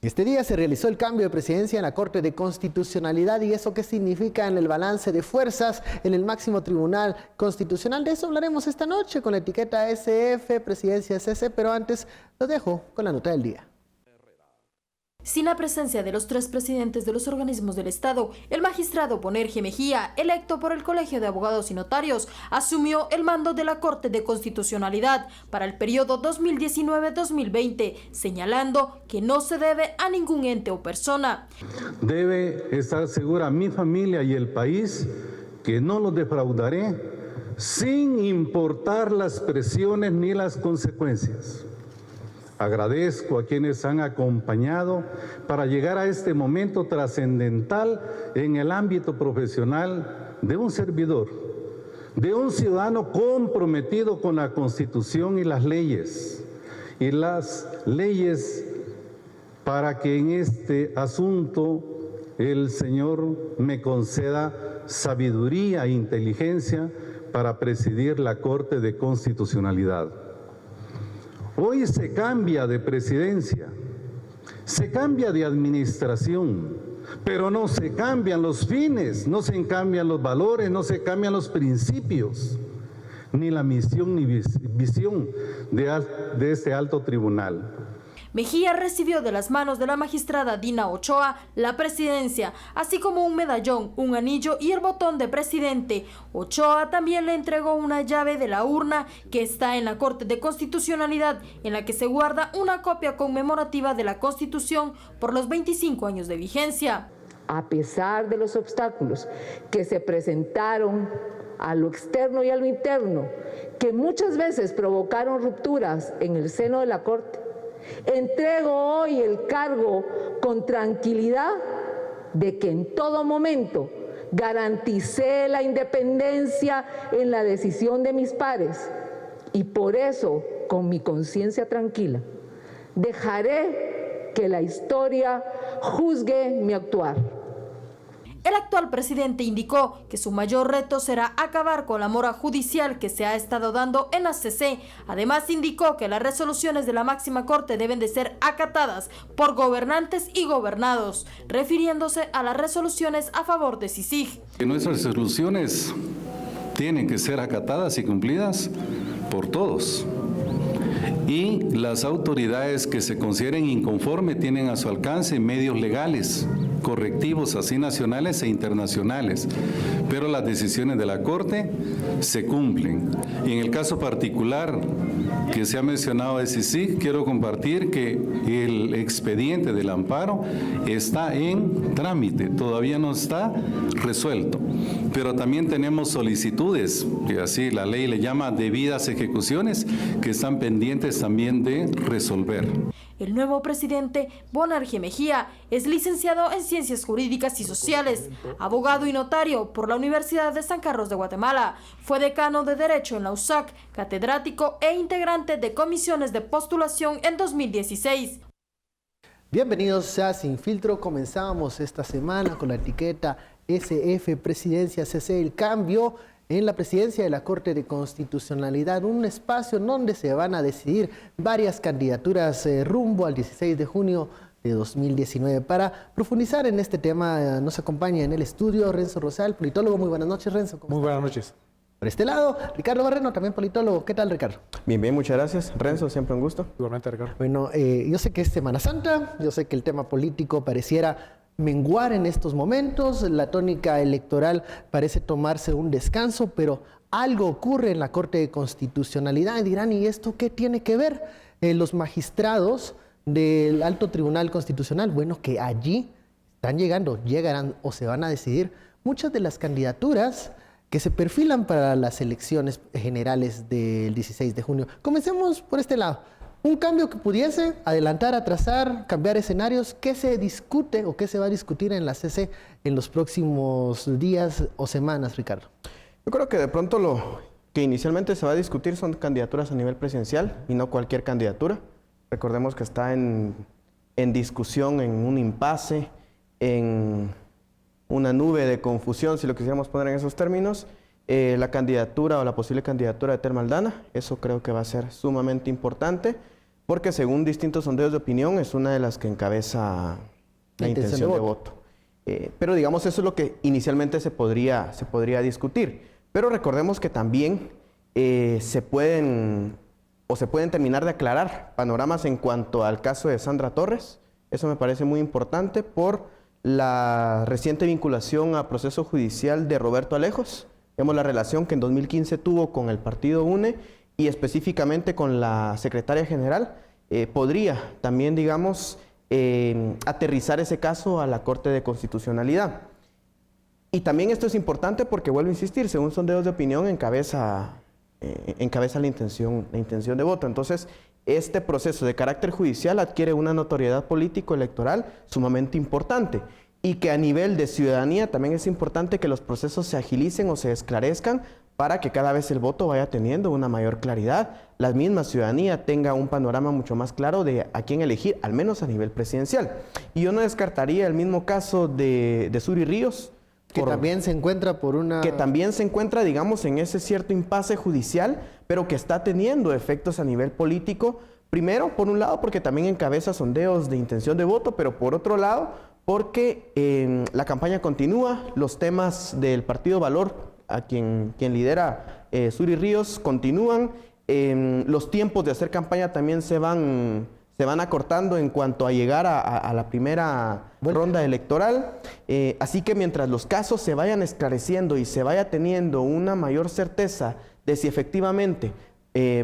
Este día se realizó el cambio de presidencia en la Corte de Constitucionalidad y eso qué significa en el balance de fuerzas en el máximo tribunal constitucional. De eso hablaremos esta noche con la etiqueta SF, Presidencia CC, pero antes lo dejo con la nota del día. Sin la presencia de los 3 presidentes de los organismos del Estado, el magistrado Bonerge Mejía, electo por el Colegio de Abogados y Notarios, asumió el mando de la Corte de Constitucionalidad para el periodo 2019-2020, señalando que no se debe a ningún ente o persona. Debe estar segura mi familia y el país que no los defraudaré sin importar las presiones ni las consecuencias. Agradezco a quienes han acompañado para llegar a este momento trascendental en el ámbito profesional de un servidor, de un ciudadano comprometido con la Constitución y las leyes para que en este asunto el Señor me conceda sabiduría e inteligencia para presidir la Corte de Constitucionalidad. Hoy se cambia de presidencia, se cambia de administración, pero no se cambian los fines, no se cambian los valores, no se cambian los principios, ni la misión ni visión de este alto tribunal. Mejía recibió de las manos de la magistrada Dina Ochoa la presidencia, así como un medallón, un anillo y el botón de presidente. Ochoa también le entregó una llave de la urna que está en la Corte de Constitucionalidad, en la que se guarda una copia conmemorativa de la Constitución por los 25 años de vigencia. A pesar de los obstáculos que se presentaron a lo externo y a lo interno, que muchas veces provocaron rupturas en el seno de la Corte, entrego hoy el cargo con tranquilidad de que en todo momento garanticé la independencia en la decisión de mis pares y por eso, con mi conciencia tranquila, dejaré que la historia juzgue mi actuar. El actual presidente indicó que su mayor reto será acabar con la mora judicial que se ha estado dando en la CC. Además indicó que las resoluciones de la máxima corte deben de ser acatadas por gobernantes y gobernados, refiriéndose a las resoluciones a favor de CICIG. Nuestras resoluciones tienen que ser acatadas y cumplidas por todos. Y las autoridades que se consideren inconformes tienen a su alcance medios legales, correctivos, así nacionales e internacionales, pero las decisiones de la Corte se cumplen. Y en el caso particular que se ha mencionado de CICIG, quiero compartir que el expediente del amparo está en trámite, todavía no está resuelto, pero también tenemos solicitudes, que así la ley le llama debidas ejecuciones, que están pendientes también de resolver. El nuevo presidente, Bonerge Mejía, es licenciado en Ciencias Jurídicas y Sociales, abogado y notario por la Universidad de San Carlos de Guatemala. Fue decano de Derecho en la USAC, catedrático e integrante de comisiones de postulación en 2016. Bienvenidos a Sin Filtro. Comenzamos esta semana con la etiqueta SF, Presidencia CC, el cambio en la presidencia de la Corte de Constitucionalidad, un espacio donde se van a decidir varias candidaturas rumbo al 16 de junio de 2019. Para profundizar en este tema nos acompaña en el estudio Renzo Rosal, politólogo. Muy buenas noches, Renzo. Muy buenas noches. Por este lado, Ricardo Barreno, también politólogo. ¿Qué tal, Ricardo? Bien, muchas gracias. Renzo, siempre un gusto. Igualmente, Ricardo. Bueno, yo sé que es Semana Santa, yo sé que el tema político pareciera menguar en estos momentos, la tónica electoral parece tomarse un descanso, pero algo ocurre en la Corte de Constitucionalidad y dirán, ¿y esto qué tiene que ver? Los magistrados del Alto Tribunal Constitucional, bueno, que allí llegarán o se van a decidir muchas de las candidaturas que se perfilan para las elecciones generales del 16 de junio. Comencemos por este lado. Un cambio que pudiese adelantar, atrasar, cambiar escenarios. ¿Qué se discute o qué se va a discutir en la CC en los próximos días o semanas, Ricardo? Yo creo que de pronto lo que inicialmente se va a discutir son candidaturas a nivel presidencial y no cualquier candidatura. Recordemos que está en discusión, en un impasse, en una nube de confusión, si lo quisiéramos poner en esos términos, la candidatura o la posible candidatura de Telma Aldana. Eso creo que va a ser sumamente importante. porque según distintos sondeos de opinión es una de las que encabeza la intención de voto. Pero digamos, eso es lo que inicialmente se podría discutir. Pero recordemos que también se pueden terminar de aclarar panoramas en cuanto al caso de Sandra Torres. Eso me parece muy importante por la reciente vinculación a proceso judicial de Roberto Alejos. Vemos la relación que en 2015 tuvo con el partido UNE y específicamente con la secretaria general. Podría también, digamos, aterrizar ese caso a la Corte de Constitucionalidad. Y también esto es importante porque, vuelvo a insistir, según sondeos de opinión encabeza la intención de voto. Entonces, este proceso de carácter judicial adquiere una notoriedad político-electoral sumamente importante y que a nivel de ciudadanía también es importante que los procesos se agilicen o se esclarezcan para que cada vez el voto vaya teniendo una mayor claridad, la misma ciudadanía tenga un panorama mucho más claro de a quién elegir, al menos a nivel presidencial. Y yo no descartaría el mismo caso de Suri Ríos, que también se encuentra que también se encuentra, digamos, en ese cierto impasse judicial, pero que está teniendo efectos a nivel político. Primero, por un lado, porque también encabeza sondeos de intención de voto, pero por otro lado, porque la campaña continúa, los temas del Partido Valor, a quien lidera Suri Ríos, continúan, los tiempos de hacer campaña también se van acortando en cuanto a llegar a la primera ronda electoral. Así que mientras los casos se vayan esclareciendo y se vaya teniendo una mayor certeza de si efectivamente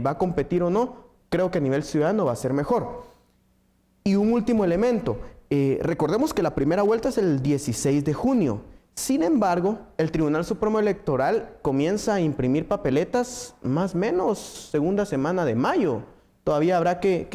va a competir o no, creo que a nivel ciudadano va a ser mejor. Y un último elemento, recordemos que la primera vuelta es el 16 de junio. Sin embargo, el Tribunal Supremo Electoral comienza a imprimir papeletas más o menos segunda semana de mayo. Todavía habrá que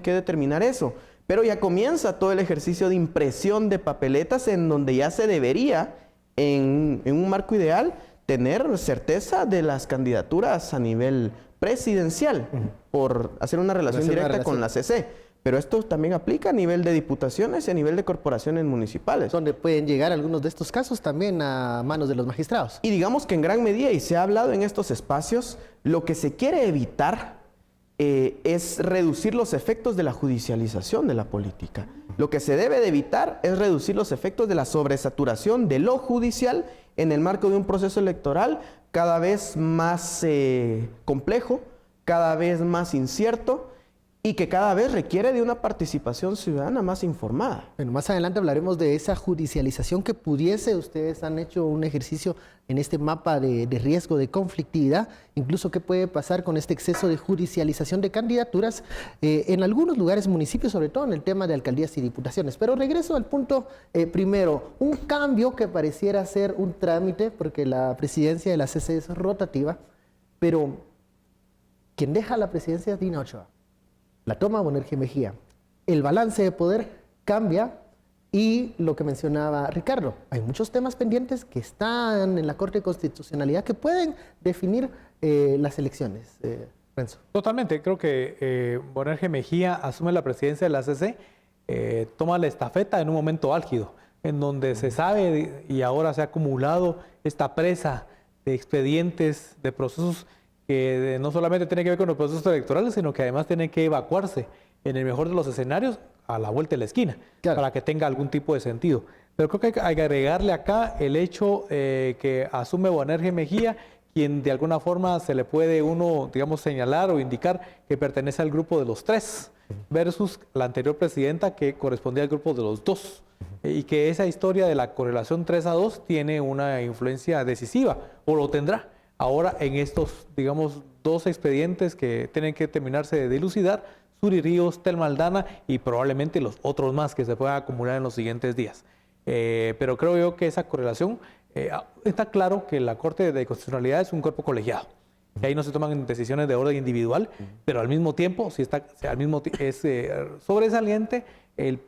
determinar eso. Pero ya comienza todo el ejercicio de impresión de papeletas en donde ya se debería, en un marco ideal, tener certeza de las candidaturas a nivel presidencial, por hacer una relación directa con la CC. Pero esto también aplica a nivel de diputaciones y a nivel de corporaciones municipales. Donde pueden llegar algunos de estos casos también a manos de los magistrados. Y digamos que en gran medida, y se ha hablado en estos espacios, lo que se quiere evitar es reducir los efectos de la judicialización de la política. Lo que se debe de evitar es reducir los efectos de la sobresaturación de lo judicial en el marco de un proceso electoral cada vez más complejo, cada vez más incierto, y que cada vez requiere de una participación ciudadana más informada. Bueno, más adelante hablaremos de esa judicialización que pudiese, ustedes han hecho un ejercicio en este mapa de riesgo de conflictividad, incluso qué puede pasar con este exceso de judicialización de candidaturas en algunos lugares, municipios, sobre todo en el tema de alcaldías y diputaciones. Pero regreso al punto primero, un cambio que pareciera ser un trámite, porque la presidencia de la CC es rotativa, pero quien deja la presidencia es Dina Ochoa. La toma Bonerge Mejía. El balance de poder cambia y lo que mencionaba Ricardo, hay muchos temas pendientes que están en la Corte de Constitucionalidad que pueden definir las elecciones. Renzo. Totalmente, creo que Bonerge Mejía asume la presidencia de la CC, toma la estafeta en un momento álgido, en donde se sabe y ahora se ha acumulado esta presa de expedientes, de procesos que no solamente tiene que ver con los procesos electorales, sino que además tiene que evacuarse en el mejor de los escenarios a la vuelta de la esquina, claro, para que tenga algún tipo de sentido. Pero creo que hay que agregarle acá el hecho que asume Bonerge Mejía, quien de alguna forma se le puede uno, digamos, señalar o indicar que pertenece al grupo de los 3, versus la anterior presidenta que correspondía al grupo de los 2. Y que esa historia de la correlación 3-2 tiene una influencia decisiva, o lo tendrá. Ahora en estos, digamos, 2 expedientes que tienen que terminarse de dilucidar, Suri Ríos, Telma Aldana y probablemente los otros más que se puedan acumular en los siguientes días. Pero creo yo que esa correlación, está claro que la Corte de Constitucionalidad es un cuerpo colegiado. Y ahí no se toman decisiones de orden individual, pero al mismo tiempo, es sobresaliente el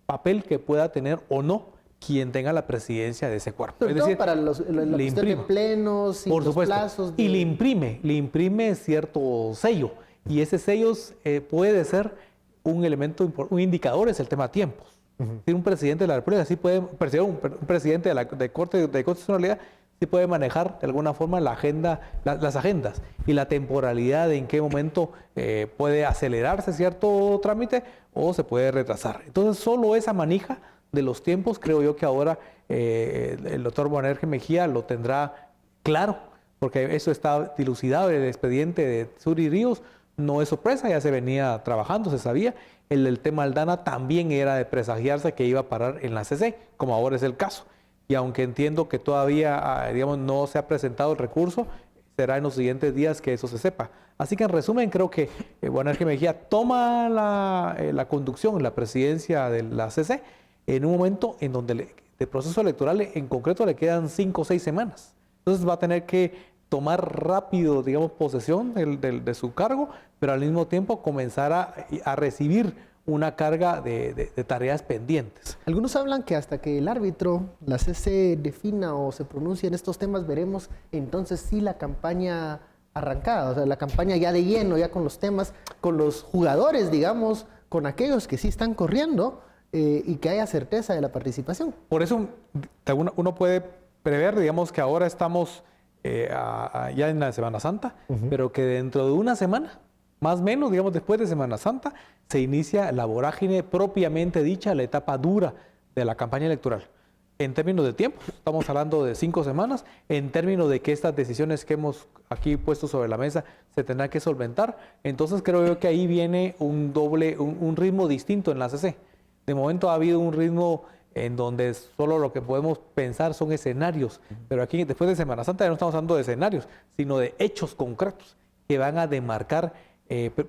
papel que pueda tener o no quien tenga la presidencia de ese cuerpo. Sobre todo para la cuestión de plenos y por los supuesto, plazos. Y le imprime cierto sello. Y ese sello puede ser un elemento, un indicador, es el tema tiempos. Un presidente de la República, un presidente de la Corte de Constitucionalidad, sí puede manejar de alguna forma la agenda, las agendas y la temporalidad de en qué momento puede acelerarse cierto trámite o se puede retrasar. Entonces, solo esa manija de los tiempos, creo yo que ahora el doctor Boanerges Mejía lo tendrá claro, porque eso está dilucidado en el expediente de Suri Ríos, no es sorpresa, ya se venía trabajando, se sabía. El tema Aldana también era de presagiarse que iba a parar en la CC, como ahora es el caso. Y aunque entiendo que todavía, digamos, no se ha presentado el recurso, será en los siguientes días que eso se sepa. Así que en resumen, creo que Boanerges Mejía toma la conducción, la presidencia de la CC, en un momento en donde el proceso electoral en concreto le quedan 5 o 6 semanas. Entonces va a tener que tomar rápido, digamos, posesión de su cargo, pero al mismo tiempo comenzar a recibir una carga de tareas pendientes. Algunos hablan que hasta que el árbitro, la CC, defina o se pronuncie en estos temas, veremos entonces sí la campaña arrancada, o sea, la campaña ya de lleno, ya con los temas, con los jugadores, digamos, con aquellos que sí están corriendo y que haya certeza de la participación. Por eso uno puede prever, digamos, que ahora estamos ya en la Semana Santa, pero que dentro de una semana, más o menos, digamos, después de Semana Santa, se inicia la vorágine propiamente dicha, la etapa dura de la campaña electoral. En términos de tiempo, estamos hablando de 5 semanas, en términos de que estas decisiones que hemos aquí puesto sobre la mesa se tendrán que solventar. Entonces creo yo que ahí viene un ritmo distinto en la CC. De momento ha habido un ritmo en donde solo lo que podemos pensar son escenarios, pero aquí después de Semana Santa ya no estamos hablando de escenarios, sino de hechos concretos que van a demarcar,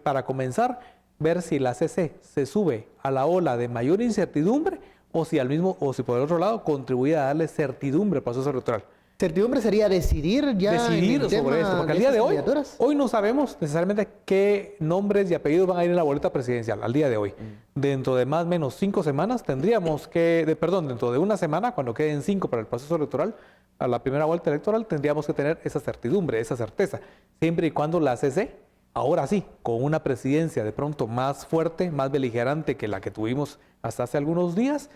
para comenzar, ver si la CC se sube a la ola de mayor incertidumbre o si por el otro lado contribuye a darle certidumbre al proceso electoral. Certidumbre sería decidir ya sobre esto, porque al día de hoy no sabemos necesariamente qué nombres y apellidos van a ir en la boleta presidencial, al día de hoy. Dentro de más o menos 5 semanas dentro de una semana, cuando queden 5 para el proceso electoral, a la primera vuelta electoral, tendríamos que tener esa certidumbre, esa certeza, siempre y cuando la CC, ahora sí, con una presidencia de pronto más fuerte, más beligerante que la que tuvimos hasta hace algunos días,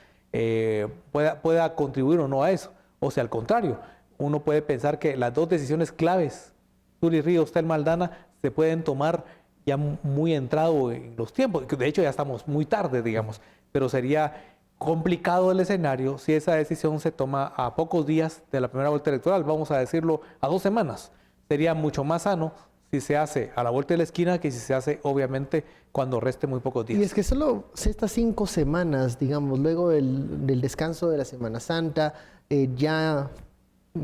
pueda contribuir o no a eso. O sea, al contrario, uno puede pensar que las dos decisiones claves, Suri Ríos, Telma Aldana, se pueden tomar ya muy entrado en los tiempos. De hecho, ya estamos muy tarde, digamos, pero sería complicado el escenario si esa decisión se toma a pocos días de la primera vuelta electoral, vamos a decirlo, a 2 semanas. Sería mucho más sano si se hace a la vuelta de la esquina que si se hace, obviamente, cuando reste muy pocos días. Y es que solo estas 5 semanas, digamos, luego del descanso de la Semana Santa, ya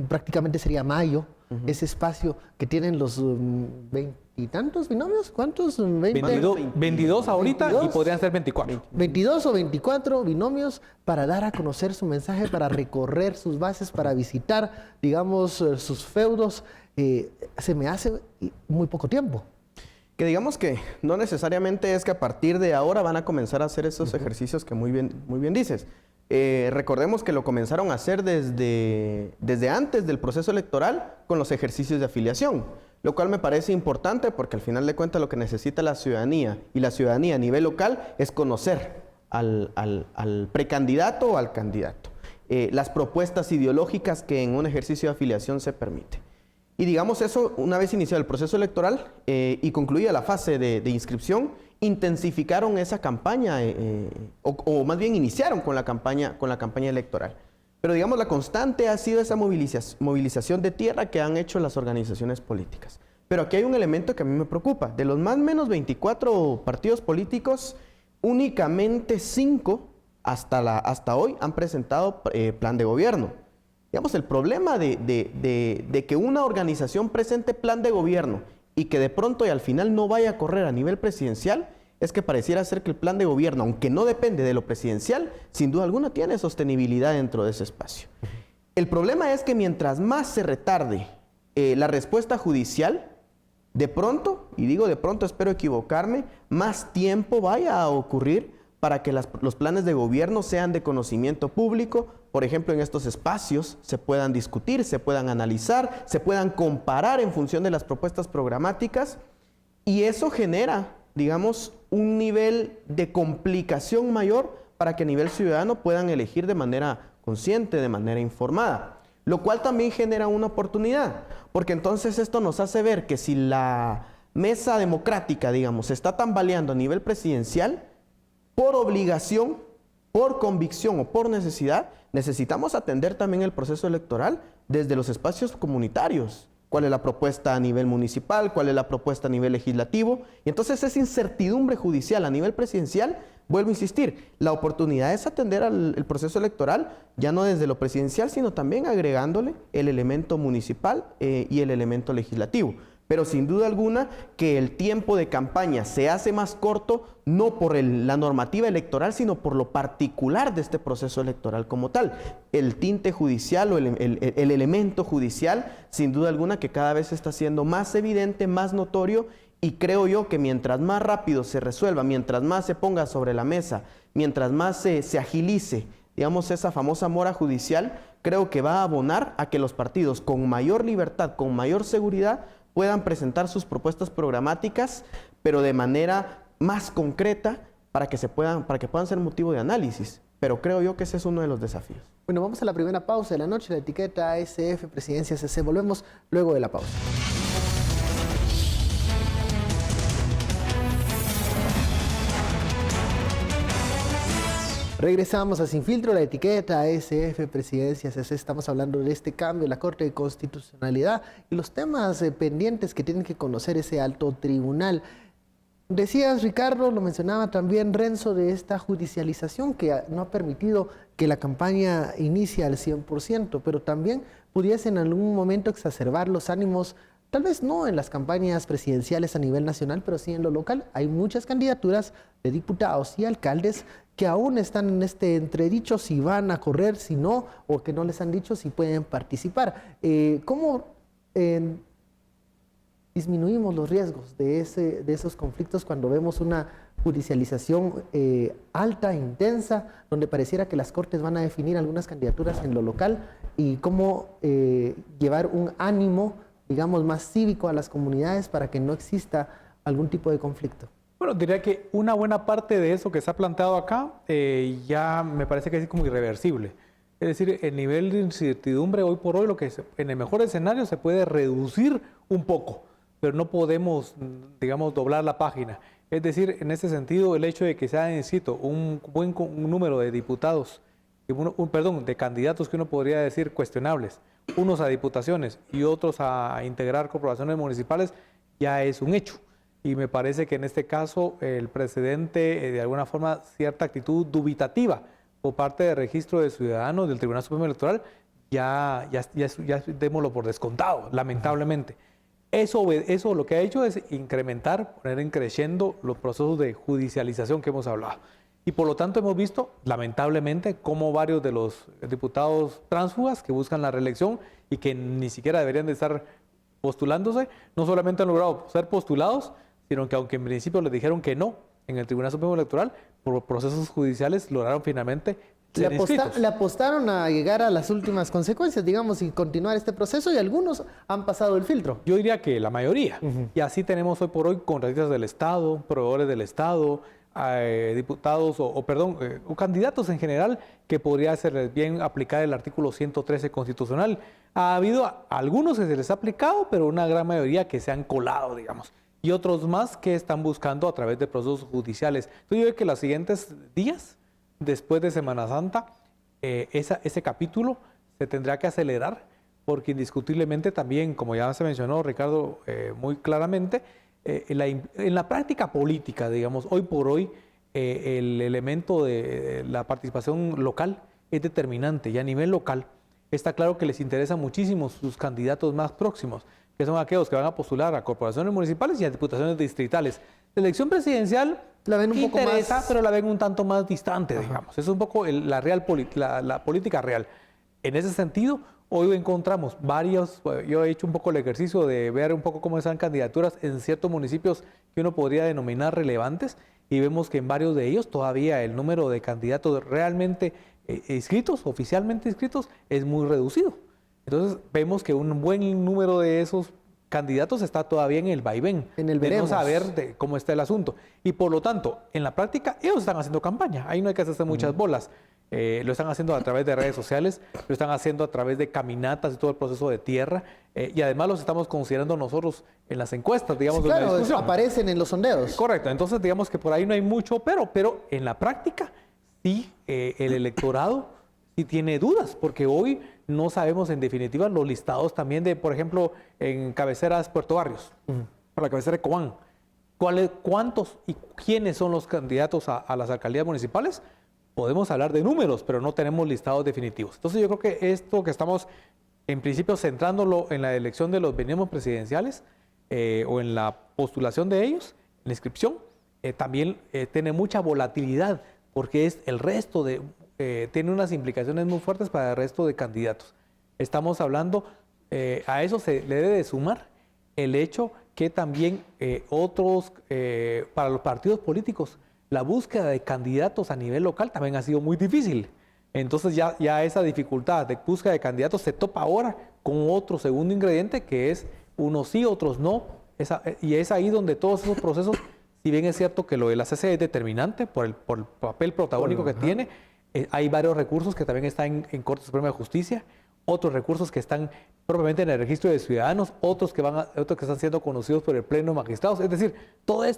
prácticamente sería mayo, ese espacio que tienen los 20 y tantos binomios, ¿cuántos? 22 ahorita 22, y podrían ser 24. 22 o 24 binomios para dar a conocer su mensaje, para recorrer sus bases, para visitar, digamos, sus feudos. Se me hace muy poco tiempo. Que digamos que no necesariamente es que a partir de ahora van a comenzar a hacer esos ejercicios que muy bien dices. Recordemos que lo comenzaron a hacer desde antes del proceso electoral con los ejercicios de afiliación, lo cual me parece importante porque al final de cuentas lo que necesita la ciudadanía y la ciudadanía a nivel local es conocer al precandidato o al candidato, las propuestas ideológicas que en un ejercicio de afiliación se permite. Y digamos eso, una vez iniciado el proceso electoral y concluida la fase de inscripción, intensificaron esa campaña, o más bien iniciaron con la campaña electoral. Pero digamos, la constante ha sido esa movilización de tierra que han hecho las organizaciones políticas. Pero aquí hay un elemento que a mí me preocupa. De los más o menos 24 partidos políticos, únicamente 5 hasta hoy han presentado plan de gobierno. Digamos, el problema de que una organización presente plan de gobierno y que de pronto y al final no vaya a correr a nivel presidencial, es que pareciera ser que el plan de gobierno, aunque no depende de lo presidencial, sin duda alguna tiene sostenibilidad dentro de ese espacio. El problema es que mientras más se retarde la respuesta judicial, de pronto, y digo de pronto, espero equivocarme, más tiempo vaya a ocurrir para que los planes de gobierno sean de conocimiento público, por ejemplo, en estos espacios se puedan discutir, se puedan analizar, se puedan comparar en función de las propuestas programáticas, y eso genera, digamos, un nivel de complicación mayor para que a nivel ciudadano puedan elegir de manera consciente, de manera informada. lo cual también genera una oportunidad, porque entonces esto nos hace ver que si la mesa democrática, digamos, se está tambaleando a nivel presidencial, por obligación, por convicción o por necesidad, necesitamos atender también el proceso electoral desde los espacios comunitarios. ¿Cuál es la propuesta a nivel municipal? ¿Cuál es la propuesta a nivel legislativo? Y entonces esa incertidumbre judicial a nivel presidencial, vuelvo a insistir, la oportunidad es atender el proceso electoral, ya no desde lo presidencial, sino también agregándole el elemento municipal y el elemento legislativo. Pero sin duda alguna que el tiempo de campaña se hace más corto, no por la normativa electoral, sino por lo particular de este proceso electoral como tal. El tinte judicial o el elemento judicial, sin duda alguna que cada vez está siendo más evidente, más notorio, y creo yo que mientras más rápido se resuelva, mientras más se ponga sobre la mesa, mientras más se agilice, digamos, esa famosa mora judicial, creo que va a abonar a que los partidos con mayor libertad, con mayor seguridad, puedan presentar sus propuestas programáticas, pero de manera más concreta para que puedan ser motivo de análisis. Pero creo yo que ese es uno de los desafíos. Bueno, vamos a la primera pausa de la noche, la etiqueta ASF Presidencia CC. Volvemos luego de la pausa. Regresamos a Sin Filtro, la etiqueta ASF Presidencia CC. Estamos hablando de este cambio en la Corte de Constitucionalidad y los temas pendientes que tienen que conocer ese alto tribunal. Decías, Ricardo, lo mencionaba también Renzo, de esta judicialización que no ha permitido que la campaña inicie al 100%, pero también pudiese en algún momento exacerbar los ánimos, tal vez no en las campañas presidenciales a nivel nacional, pero sí en lo local. Hay muchas candidaturas de diputados y alcaldes que aún están en este entredicho si van a correr, si no, o que no les han dicho si pueden participar. ¿Cómo disminuimos los riesgos de esos conflictos cuando vemos una judicialización alta, intensa, donde pareciera que las cortes van a definir algunas candidaturas en lo local? Y cómo llevar un ánimo, digamos, más cívico a las comunidades para que no exista algún tipo de conflicto. Bueno, diría que una buena parte de eso que se ha planteado acá ya me parece que es como irreversible. Es decir, el nivel de incertidumbre hoy por hoy, lo que en el mejor escenario se puede reducir un poco, pero no podemos, digamos, doblar la página. Es decir, en ese sentido, el hecho de que se haya inscrito un buen número de diputados, de candidatos que uno podría decir cuestionables, unos a diputaciones y otros a integrar corporaciones municipales, ya es un hecho. Y me parece que en este caso el presidente, de alguna forma, cierta actitud dubitativa por parte del registro de ciudadanos del Tribunal Supremo Electoral, ya démoslo por descontado, lamentablemente. Eso lo que ha hecho es incrementar, poner en creciendo los procesos de judicialización que hemos hablado. Y por lo tanto hemos visto, lamentablemente, cómo varios de los diputados tránsfugas que buscan la reelección y que ni siquiera deberían de estar postulándose, no solamente han logrado ser postulados, sino que aunque en principio les dijeron que no en el Tribunal Supremo Electoral, por procesos judiciales lograron finalmente ser inscritos. Le apostaron a llegar a las últimas consecuencias, digamos, y continuar este proceso, y algunos han pasado el filtro. Yo diría que la mayoría. Y así tenemos hoy por hoy contratistas del Estado, proveedores del Estado, diputados o candidatos en general que podría ser bien aplicar el artículo 113 constitucional. Ha habido algunos que se les ha aplicado, pero una gran mayoría que se han colado, digamos. Y otros más que están buscando a través de procesos judiciales. Entonces yo creo que los siguientes días, después de Semana Santa, ese capítulo se tendrá que acelerar, porque indiscutiblemente también, como ya se mencionó Ricardo muy claramente, en la práctica política, digamos, hoy por hoy, el elemento de la participación local es determinante, y a nivel local está claro que les interesan muchísimo sus candidatos más próximos, que son aquellos que van a postular a corporaciones municipales y a diputaciones distritales. La elección presidencial la ven un poco interesa, más, pero la ven un tanto más distante, digamos. Es un poco la política real. En ese sentido, hoy encontramos yo he hecho un poco el ejercicio de ver un poco cómo están candidaturas en ciertos municipios que uno podría denominar relevantes, y vemos que en varios de ellos todavía el número de candidatos realmente inscritos, oficialmente inscritos, es muy reducido. Entonces vemos que un buen número de esos candidatos está todavía en el vaivén, de no saber cómo está el asunto. Y por lo tanto, en la práctica, ellos están haciendo campaña. Ahí no hay que hacerse muchas bolas. lo están haciendo a través de redes sociales, lo están haciendo a través de caminatas y todo el proceso de tierra, y además los estamos considerando nosotros en las encuestas, digamos, Sí, de la claro, discusión. aparecen en los sondeos. Correcto, entonces digamos que por ahí no hay mucho, pero en la práctica sí, el electorado sí tiene dudas, porque hoy no sabemos en definitiva los listados también de, por ejemplo, en cabeceras Puerto Barrios, por la cabecera de Cobán, cuántos y quiénes son los candidatos a las alcaldías municipales. Podemos hablar de números, pero no tenemos listados definitivos. Entonces yo creo que esto que estamos en principio centrándolo en la elección de los binomios presidenciales o en la postulación de ellos, en la inscripción, también tiene mucha volatilidad porque es el resto tiene unas implicaciones muy fuertes para el resto de candidatos. Estamos hablando, a eso se le debe de sumar el hecho que también para los partidos políticos, la búsqueda de candidatos a nivel local también ha sido muy difícil. Entonces ya esa dificultad de búsqueda de candidatos se topa ahora con otro segundo ingrediente que es unos sí, otros no. Y es ahí donde todos esos procesos, si bien es cierto que lo de la CC es determinante por el papel protagónico que tiene, hay varios recursos que también están en Corte Suprema de Justicia, otros recursos que están propiamente en el registro de ciudadanos, otros que están siendo conocidos por el Pleno de Magistrados. Es decir, todas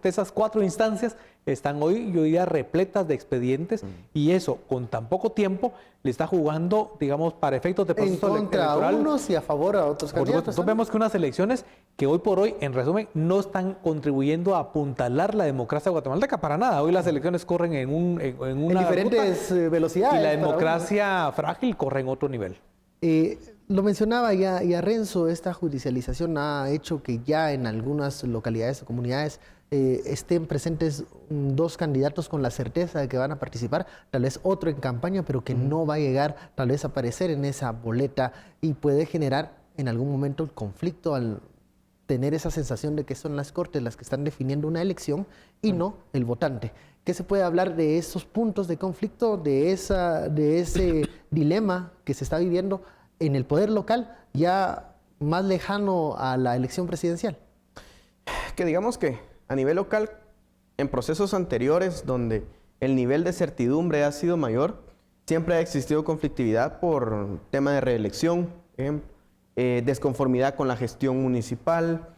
esas 4 instancias están hoy, yo diría, repletas de expedientes y eso, con tan poco tiempo, le está jugando, digamos, para efectos de proceso En contra electoral. a unos y a favor a otros Por supuesto, candidatos. entonces vemos que unas elecciones que hoy por hoy, en resumen, no están contribuyendo a apuntalar la democracia guatemalteca para nada. Hoy las elecciones corren en una en diferentes ruta, velocidades. y la para uno. democracia frágil corre en otro nivel. Lo mencionaba ya Renzo, esta judicialización ha hecho que ya en algunas localidades o comunidades estén presentes 2 candidatos con la certeza de que van a participar, tal vez otro en campaña, pero que no va a llegar tal vez a aparecer en esa boleta y puede generar en algún momento el conflicto al tener esa sensación de que son las cortes las que están definiendo una elección y no el votante. ¿Qué se puede hablar de esos puntos de conflicto, de ese dilema que se está viviendo en el poder local ya más lejano a la elección presidencial? Que digamos que a nivel local, en procesos anteriores donde el nivel de certidumbre ha sido mayor, siempre ha existido conflictividad por tema de reelección, desconformidad con la gestión municipal,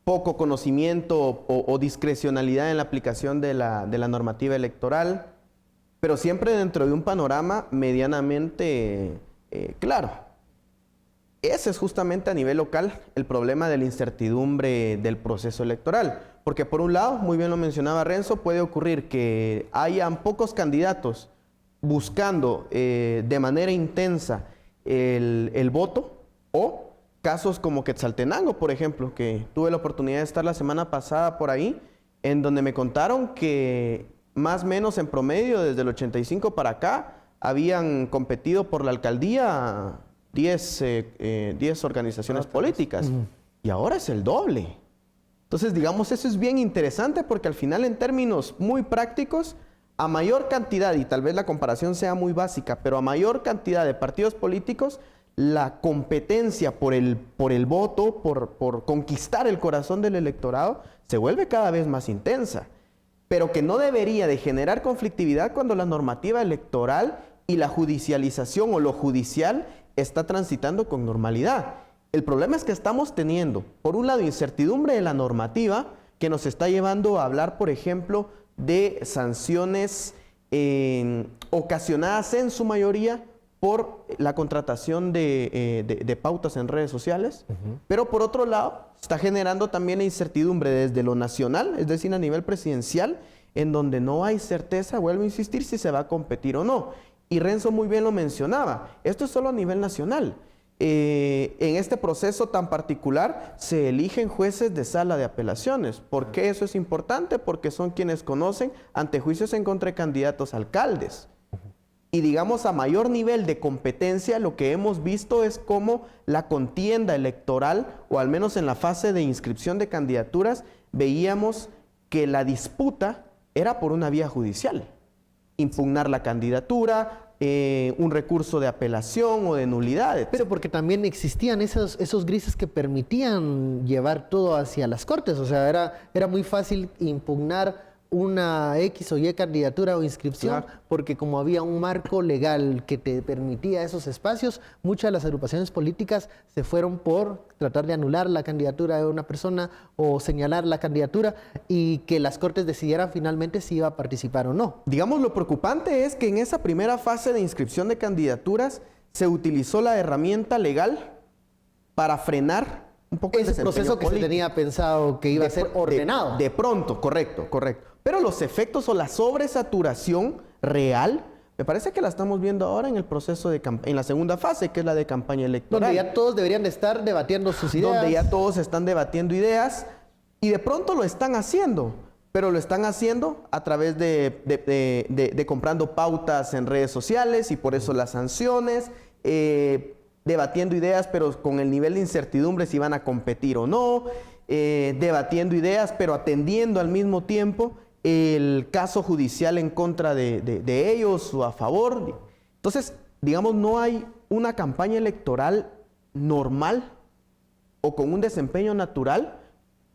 poco conocimiento o discrecionalidad en la aplicación de la normativa electoral, pero siempre dentro de un panorama medianamente claro. Ese es justamente a nivel local el problema de la incertidumbre del proceso electoral. Porque por un lado, muy bien lo mencionaba Renzo, puede ocurrir que hayan pocos candidatos buscando de manera intensa el voto, o casos como Quetzaltenango, por ejemplo, que tuve la oportunidad de estar la semana pasada por ahí, en donde me contaron que más o menos en promedio desde el 85 para acá habían competido por la alcaldía 10 organizaciones políticas y ahora es el doble. Entonces, digamos, eso es bien interesante porque al final, en términos muy prácticos, a mayor cantidad, y tal vez la comparación sea muy básica, pero a mayor cantidad de partidos políticos, la competencia por el voto, por conquistar el corazón del electorado, se vuelve cada vez más intensa, pero que no debería de generar conflictividad cuando la normativa electoral y la judicialización o lo judicial está transitando con normalidad. El problema es que estamos teniendo, por un lado, incertidumbre de la normativa que nos está llevando a hablar, por ejemplo, de sanciones ocasionadas en su mayoría por la contratación de pautas en redes sociales, pero por otro lado, está generando también la incertidumbre desde lo nacional, es decir, a nivel presidencial, en donde no hay certeza, vuelvo a insistir, si se va a competir o no. Y Renzo muy bien lo mencionaba, esto es solo a nivel nacional. En este proceso tan particular se eligen jueces de sala de apelaciones. ¿Por qué eso es importante? Porque son quienes conocen antejuicios en contra de candidatos a alcaldes. Y digamos, a mayor nivel de competencia, lo que hemos visto es cómo la contienda electoral, o al menos en la fase de inscripción de candidaturas, veíamos que la disputa era por una vía judicial. Impugnar la candidatura, un recurso de apelación o de nulidad. Pero porque también existían esos grises que permitían llevar todo hacia las cortes. O sea, era muy fácil impugnar una X o Y candidatura o inscripción, Claro. porque como había un marco legal que te permitía esos espacios, muchas de las agrupaciones políticas se fueron por tratar de anular la candidatura de una persona o señalar la candidatura y que las Cortes decidieran finalmente si iba a participar o no. Digamos, lo preocupante es que en esa primera fase de inscripción de candidaturas se utilizó la herramienta legal para frenar un poco el Ese desempeño proceso que se político. tenía pensado que iba a ser ordenado. De pronto, correcto. Pero los efectos o la sobresaturación real, me parece que la estamos viendo ahora en el proceso en la segunda fase, que es la de campaña electoral. Donde ya todos deberían de estar debatiendo sus ideas. Donde ya todos están debatiendo ideas y de pronto lo están haciendo, pero lo están haciendo a través de comprando pautas en redes sociales y por eso las sanciones, debatiendo ideas, pero con el nivel de incertidumbre si van a competir o no, debatiendo ideas, pero atendiendo al mismo tiempo el caso judicial en contra de ellos o a favor. Entonces, digamos, no hay una campaña electoral normal o con un desempeño natural,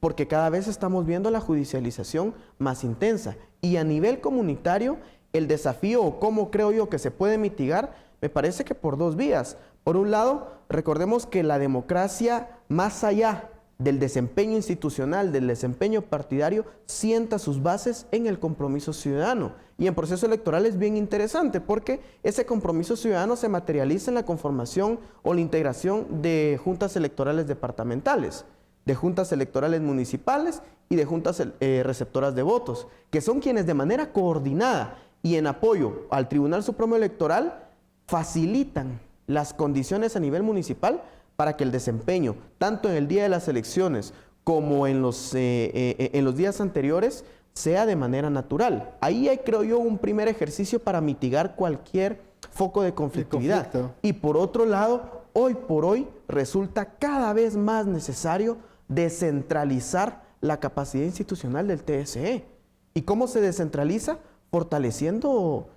porque cada vez estamos viendo la judicialización más intensa. Y a nivel comunitario, el desafío, o cómo creo yo que se puede mitigar, me parece que por dos vías. Por un lado, recordemos que la democracia, más allá del desempeño institucional, del desempeño partidario, sienta sus bases en el compromiso ciudadano. Y en proceso electoral es bien interesante porque ese compromiso ciudadano se materializa en la conformación o la integración de juntas electorales departamentales, de juntas electorales municipales y de juntas receptoras de votos, que son quienes de manera coordinada y en apoyo al Tribunal Supremo Electoral facilitan las condiciones a nivel municipal para que el desempeño, tanto en el día de las elecciones como en los días anteriores, sea de manera natural. Ahí hay, creo yo, un primer ejercicio para mitigar cualquier foco de conflictividad. Y por otro lado, hoy por hoy resulta cada vez más necesario descentralizar la capacidad institucional del TSE. ¿Y cómo se descentraliza? Fortaleciendo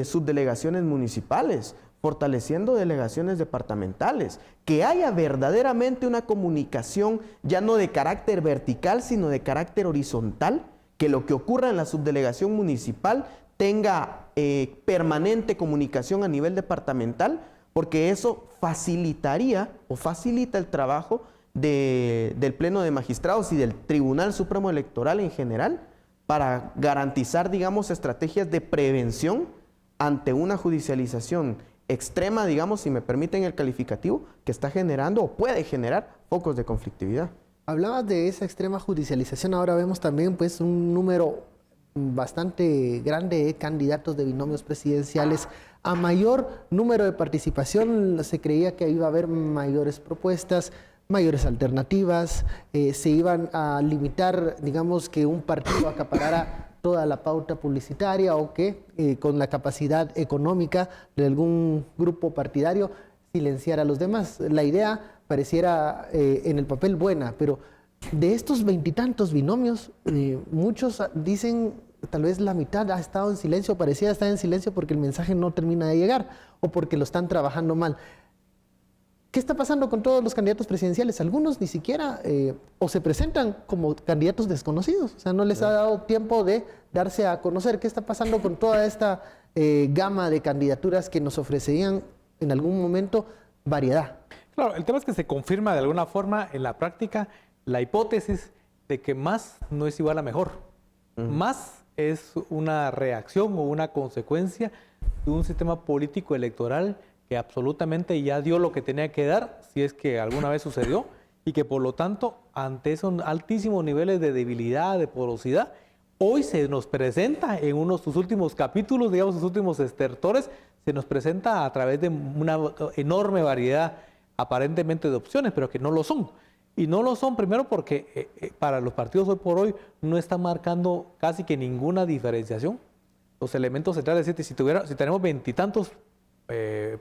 subdelegaciones municipales, fortaleciendo delegaciones departamentales, que haya verdaderamente una comunicación ya no de carácter vertical, sino de carácter horizontal, que lo que ocurra en la subdelegación municipal tenga permanente comunicación a nivel departamental, porque eso facilitaría o facilita el trabajo del Pleno de Magistrados y del Tribunal Supremo Electoral en general para garantizar, digamos, estrategias de prevención ante una judicialización extrema, digamos, si me permiten el calificativo, que está generando o puede generar focos de conflictividad. Hablabas de esa extrema judicialización, ahora vemos también pues un número bastante grande de candidatos de binomios presidenciales. A mayor número de participación se creía que iba a haber mayores propuestas, mayores alternativas, se iban a limitar, digamos, que un partido acaparara toda la pauta publicitaria o que con la capacidad económica de algún grupo partidario silenciar a los demás. La idea pareciera en el papel buena, pero de estos veintitantos binomios, muchos dicen, tal vez la mitad ha estado en silencio, parecía estar en silencio porque el mensaje no termina de llegar o porque lo están trabajando mal. ¿Qué está pasando con todos los candidatos presidenciales? Algunos ni siquiera o se presentan como candidatos desconocidos, o sea, no les ha dado tiempo de darse a conocer. ¿Qué está pasando con toda esta gama de candidaturas que nos ofrecerían en algún momento variedad? Claro, el tema es que se confirma de alguna forma en la práctica la hipótesis de que más no es igual a mejor. Más es una reacción o una consecuencia de un sistema político electoral que absolutamente ya dio lo que tenía que dar, si es que alguna vez sucedió, y que por lo tanto, ante esos altísimos niveles de debilidad, de porosidad, hoy se nos presenta en uno de sus últimos capítulos, digamos, sus últimos estertores, se nos presenta a través de una enorme variedad aparentemente de opciones, pero que no lo son. Y no lo son primero porque para los partidos hoy por hoy no están marcando casi que ninguna diferenciación. Los elementos centrales, si tenemos veintitantos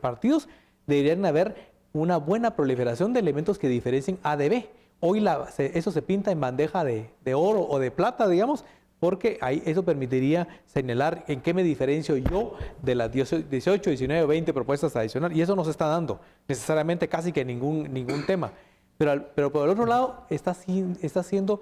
partidos, deberían haber una buena proliferación de elementos que diferencien A de B. Hoy eso se pinta en bandeja de oro o de plata, digamos, porque ahí eso permitiría señalar en qué me diferencio yo de las 18, 19 o 20 propuestas adicionales, y eso no se está dando necesariamente casi que ningún tema. Pero por el otro lado está siendo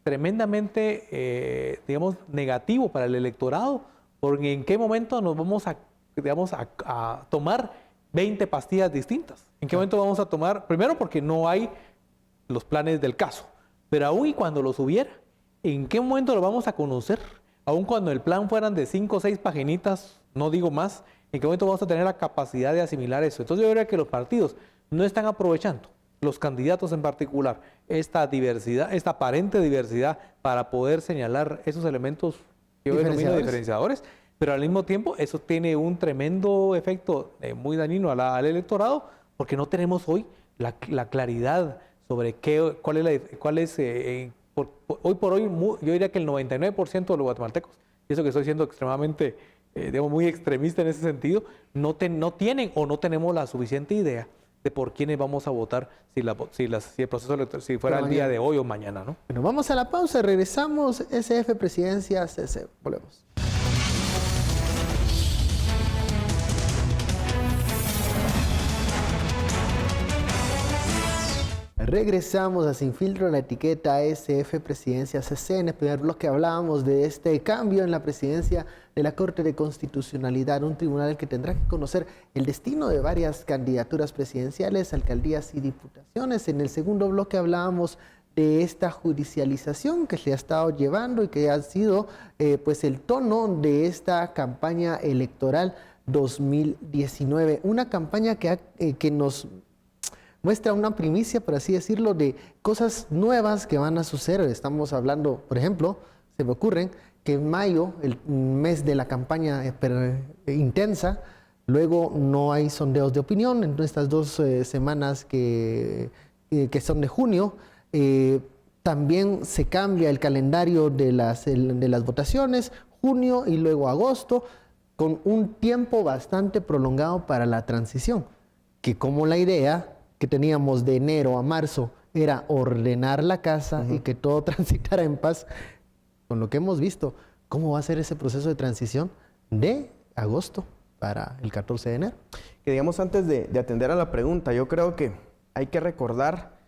tremendamente, digamos, negativo para el electorado, porque en qué momento nos vamos a, digamos, a tomar 20 pastillas distintas. ¿En qué momento vamos a tomar? Primero porque no hay los planes del caso, pero aún y cuando los hubiera, ¿en qué momento lo vamos a conocer? Aún cuando el plan fueran de 5 o 6 paginitas, no digo más, ¿en qué momento vamos a tener la capacidad de asimilar eso? Entonces yo creo que los partidos no están aprovechando, los candidatos en particular, esta diversidad, esta aparente diversidad para poder señalar esos elementos que yo denomino diferenciadores, pero al mismo tiempo eso tiene un tremendo efecto muy dañino al electorado, porque no tenemos hoy la claridad sobre cuál es hoy por hoy, yo diría que el 99% de los guatemaltecos, y eso que estoy siendo extremadamente, digamos, muy extremista en ese sentido, no tienen o no tenemos la suficiente idea de por quiénes vamos a votar si el proceso electoral, si fuera el día de hoy o mañana, ¿no? Bueno, vamos a la pausa, regresamos, SF Presidencia CC, volvemos. Regresamos a Sin Filtro, la etiqueta SF Presidencia CC. En el primer bloque hablábamos de este cambio en la presidencia de la Corte de Constitucionalidad, un tribunal que tendrá que conocer el destino de varias candidaturas presidenciales, alcaldías y diputaciones. En el segundo bloque hablábamos de esta judicialización que se ha estado llevando y que ha sido pues el tono de esta campaña electoral 2019. Una campaña que nos muestra una primicia, por así decirlo, de cosas nuevas que van a suceder. Estamos hablando, por ejemplo, se me ocurren que en mayo, el mes de la campaña intensa, luego no hay sondeos de opinión en estas 2 semanas que son de junio. También se cambia el calendario de las votaciones, junio y luego agosto, con un tiempo bastante prolongado para la transición, que como la idea que teníamos de enero a marzo era ordenar la casa y que todo transitara en paz, con lo que hemos visto, ¿cómo va a ser ese proceso de transición de agosto para el 14 de enero? Que digamos, antes de atender a la pregunta, yo creo que hay que recordar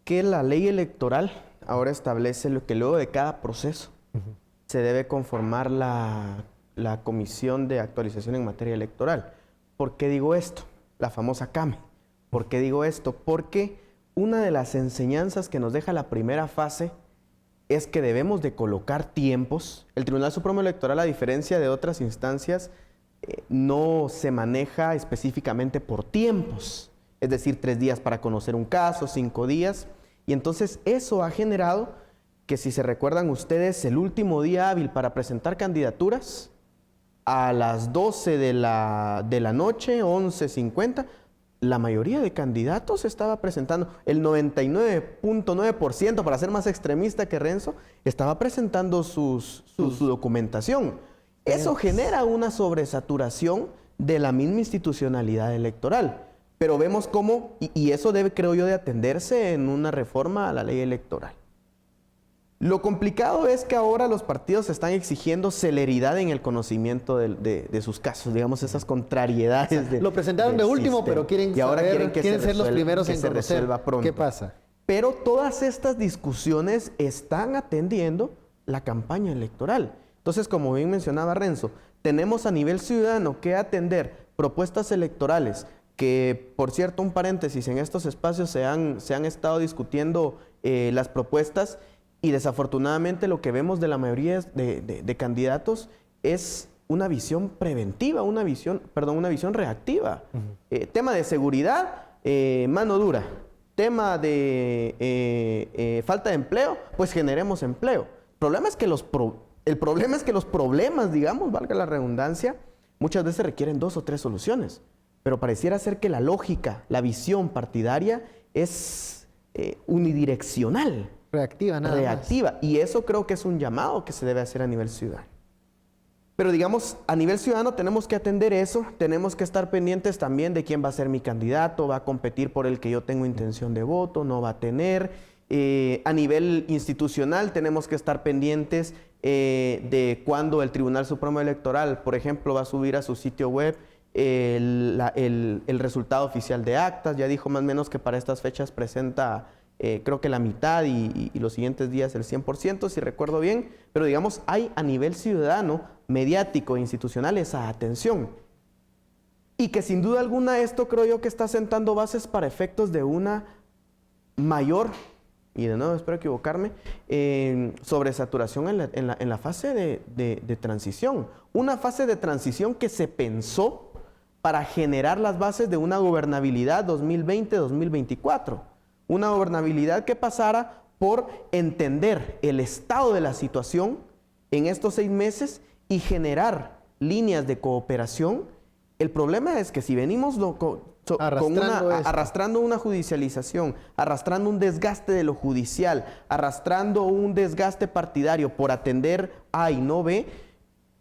que la ley electoral ahora establece lo que luego de cada proceso se debe conformar la Comisión de Actualización en Materia Electoral. ¿Por qué digo esto? La famosa CAME. ¿Por qué digo esto? Porque una de las enseñanzas que nos deja la primera fase es que debemos de colocar tiempos. El Tribunal Supremo Electoral, a diferencia de otras instancias, no se maneja específicamente por tiempos. Es decir, 3 días para conocer un caso, 5 días. Y entonces eso ha generado que, si se recuerdan ustedes, el último día hábil para presentar candidaturas, a las 12 de la noche, 11:50, la mayoría de candidatos estaba presentando, el 99.9%, para ser más extremista que Renzo, estaba presentando su documentación. Eso genera una sobresaturación de la misma institucionalidad electoral. Pero vemos cómo, y eso debe, creo yo, de atenderse en una reforma a la ley electoral. Lo complicado es que ahora los partidos están exigiendo celeridad en el conocimiento de sus casos, digamos, esas contrariedades. Lo presentaron de último, pero quieren ser los primeros en conocer qué pasa. Pero todas estas discusiones están atendiendo la campaña electoral. Entonces, como bien mencionaba Renzo, tenemos a nivel ciudadano que atender propuestas electorales que, por cierto, un paréntesis, en estos espacios se han estado discutiendo las propuestas, y desafortunadamente lo que vemos de la mayoría de candidatos es una visión preventiva, una visión reactiva. Tema de seguridad, mano dura. Tema de falta de empleo, pues generemos empleo. El problema es que los problemas, digamos, valga la redundancia, muchas veces requieren 2 o 3 soluciones. Pero pareciera ser que la lógica, la visión partidaria es unidireccional. Reactiva, nada Reactiva. más. Y eso creo que es un llamado que se debe hacer a nivel ciudadano. Pero digamos, a nivel ciudadano tenemos que atender eso, tenemos que estar pendientes también de quién va a ser mi candidato, va a competir por el que yo tengo intención de voto, no va a tener. A nivel institucional tenemos que estar pendientes de cuándo el Tribunal Supremo Electoral, por ejemplo, va a subir a su sitio web el resultado oficial de actas. Ya dijo más o menos que para estas fechas presenta creo que la mitad y los siguientes días el 100%, si recuerdo bien, pero digamos, hay a nivel ciudadano, mediático e institucional esa atención. Y que sin duda alguna esto creo yo que está sentando bases para efectos de una mayor, y de nuevo espero equivocarme, sobresaturación en la fase de transición. Una fase de transición que se pensó para generar las bases de una gobernabilidad 2020-2024. Una gobernabilidad que pasara por entender el estado de la situación en estos 6 meses y generar líneas de cooperación. El problema es que si venimos arrastrando una judicialización, arrastrando un desgaste de lo judicial, arrastrando un desgaste partidario por atender A y no B,